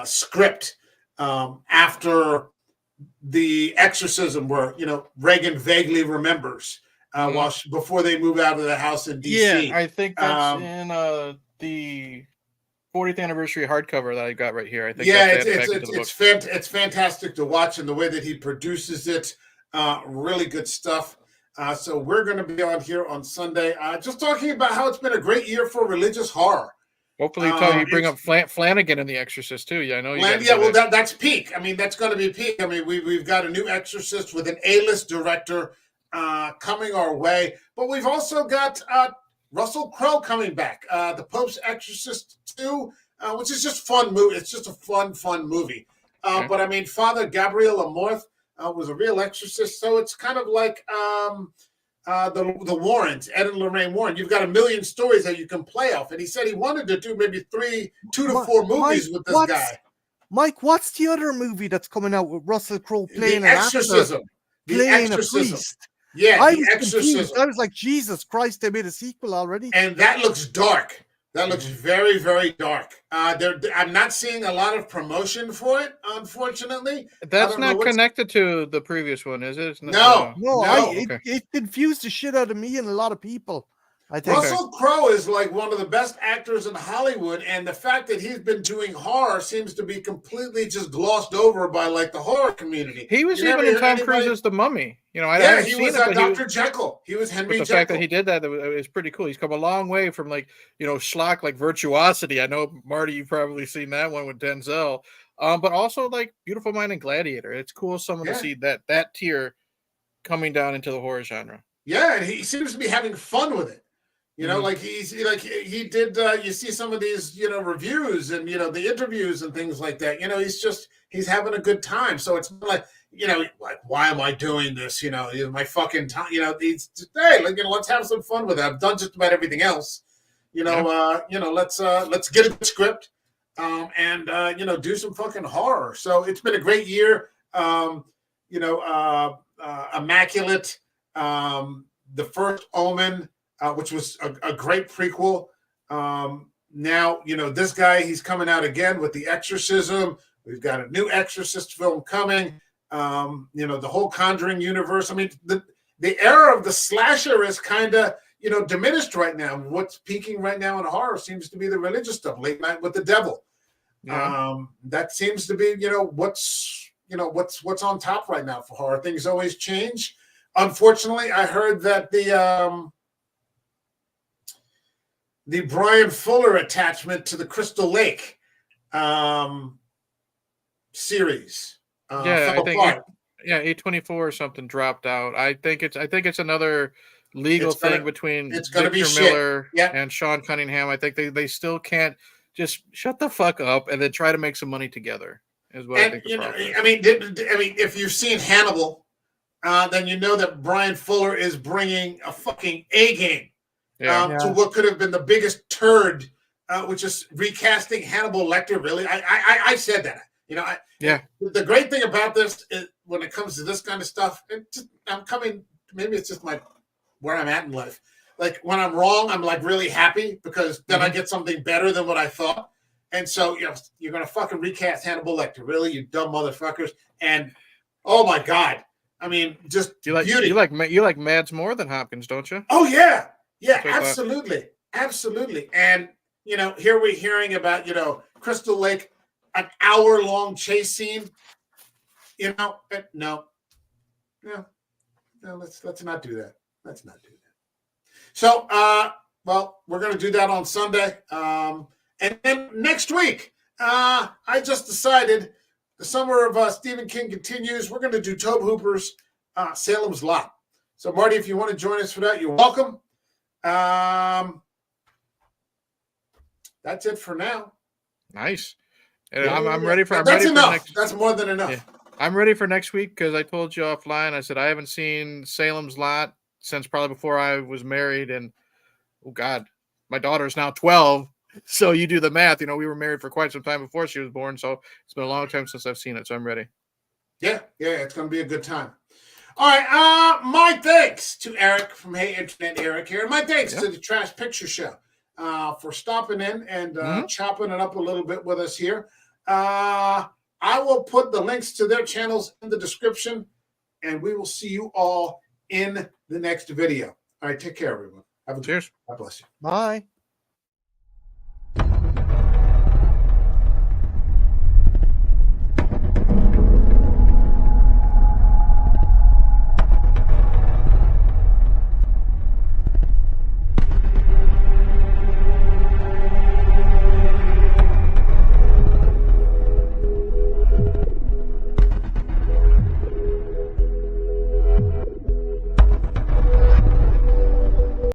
script after the exorcism where, Reagan vaguely remembers before they move out of the house in DC. Yeah, I think that's in the 40th anniversary hardcover that I got right here. I think it's fantastic to watch, and the way that he produces it, really good stuff. So we're going to be on here on Sunday, just talking about how it's been a great year for religious horror. Hopefully, you bring up Flanagan in The Exorcist too. Yeah, I know. That's peak. I mean, that's going to be peak. I mean, we've got a new Exorcist with an A-list director coming our way, but we've also got Russell Crowe coming back. The Pope's Exorcist 2, which is just fun movie. It's just a fun movie. But I mean, Father Gabriel Amorth was a real exorcist, so it's kind of like the Warrens, Ed and Lorraine Warren. You've got a million stories that you can play off, and he said he wanted to do maybe 2 to 4 movies with this guy. Mike, what's the other movie that's coming out with Russell Crowe playing The Exorcism? Playing a priest. Yeah, I The was Exorcism. confused. I was like, Jesus Christ, they made a sequel already. And that looks dark. That looks very, very dark. I'm not seeing a lot of promotion for it, unfortunately. That's not connected to the previous one, is it? No. It confused the shit out of me and a lot of people. I think Russell Crowe is like one of the best actors in Hollywood, and the fact that he's been doing horror seems to be completely just glossed over by like the horror community. He was even in Tom Cruise's The Mummy. He was Dr. Jekyll. He was Henry Jekyll. The fact that he did that is pretty cool. He's come a long way from schlock like Virtuosity. I know, Marty, you've probably seen that one with Denzel, but also like Beautiful Mind and Gladiator. It's cool to see that tier coming down into the horror genre. Yeah, and he seems to be having fun with it. Like he did. You see some of these, reviews and the interviews and things like that. He's having a good time. So it's not like like, why am I doing this? My fucking time. Let's have some fun with it. I've done just about everything else. Let's get a good script, and do some fucking horror. So it's been a great year. Immaculate, The First Omen. Which was a great prequel. Now, this guy, he's coming out again with The Exorcism. We've got a new Exorcist film coming. The whole Conjuring universe. I mean, the era of the slasher is kind of, diminished right now. What's peaking right now in horror seems to be the religious stuff, Late Night with the Devil. Yeah. That seems to be, what's on top right now for horror. Things always change. unfortunately, I heard that the Brian Fuller attachment to the Crystal Lake series Yeah, I fell think apart. A24 or something dropped out. I think it's another legal It's gonna- thing between it's gonna be Victor shit. Miller Yep. and Sean Cunningham. I think they still can't just shut the fuck up and then try to make some money together. Is what I And think the you know, problem is. I mean, if you've seen Hannibal, then you know that Brian Fuller is bringing a fucking A game Yeah. to what could have been the biggest turd, which is recasting Hannibal Lecter. Really, I said that. You know, Yeah. The great thing about this is when it comes to this kind of stuff, I'm coming. Maybe it's just where I'm at in life. Like when I'm wrong, I'm like really happy because then I get something better than what I thought. And so, you know, you're going to fucking recast Hannibal Lecter. Really? You dumb motherfuckers. And, oh, my God. I mean, just beauty. You like Mads more than Hopkins, don't you? Oh, yeah. Yeah, That's what I thought. absolutely. Absolutely. And, you know, here we're hearing about, you know, Crystal Lake, an hour-long chase scene. You know, no, let's not do that. Let's not do that. So, well, we're going to do that on Sunday. And then next week, I just decided the summer of Stephen King continues. We're going to do Tobe Hooper's Salem's Lot. So, Marty, if you want to join us for that, you're welcome. That's it for now. Nice. And Yeah, I'm yeah. ready for. That's enough. Next, That's more than enough. Yeah. I'm ready for next week because I told you offline. I said I haven't seen Salem's Lot since probably before I was married, and oh God, my daughter's now 12. So you do the math. You know, we were married for quite some time before she was born. So it's been a long time since I've seen it. So I'm ready. Yeah, it's going to be a good time. All right, my thanks to Eric from Hey Internet Eric here. And my thanks to the Trash Picture Show for stopping in and chopping it up a little bit with us here. I will put the links to their channels in the description, and we will see you all in the next video. All right, take care, everyone. Have a good Cheers. God bless you. Bye.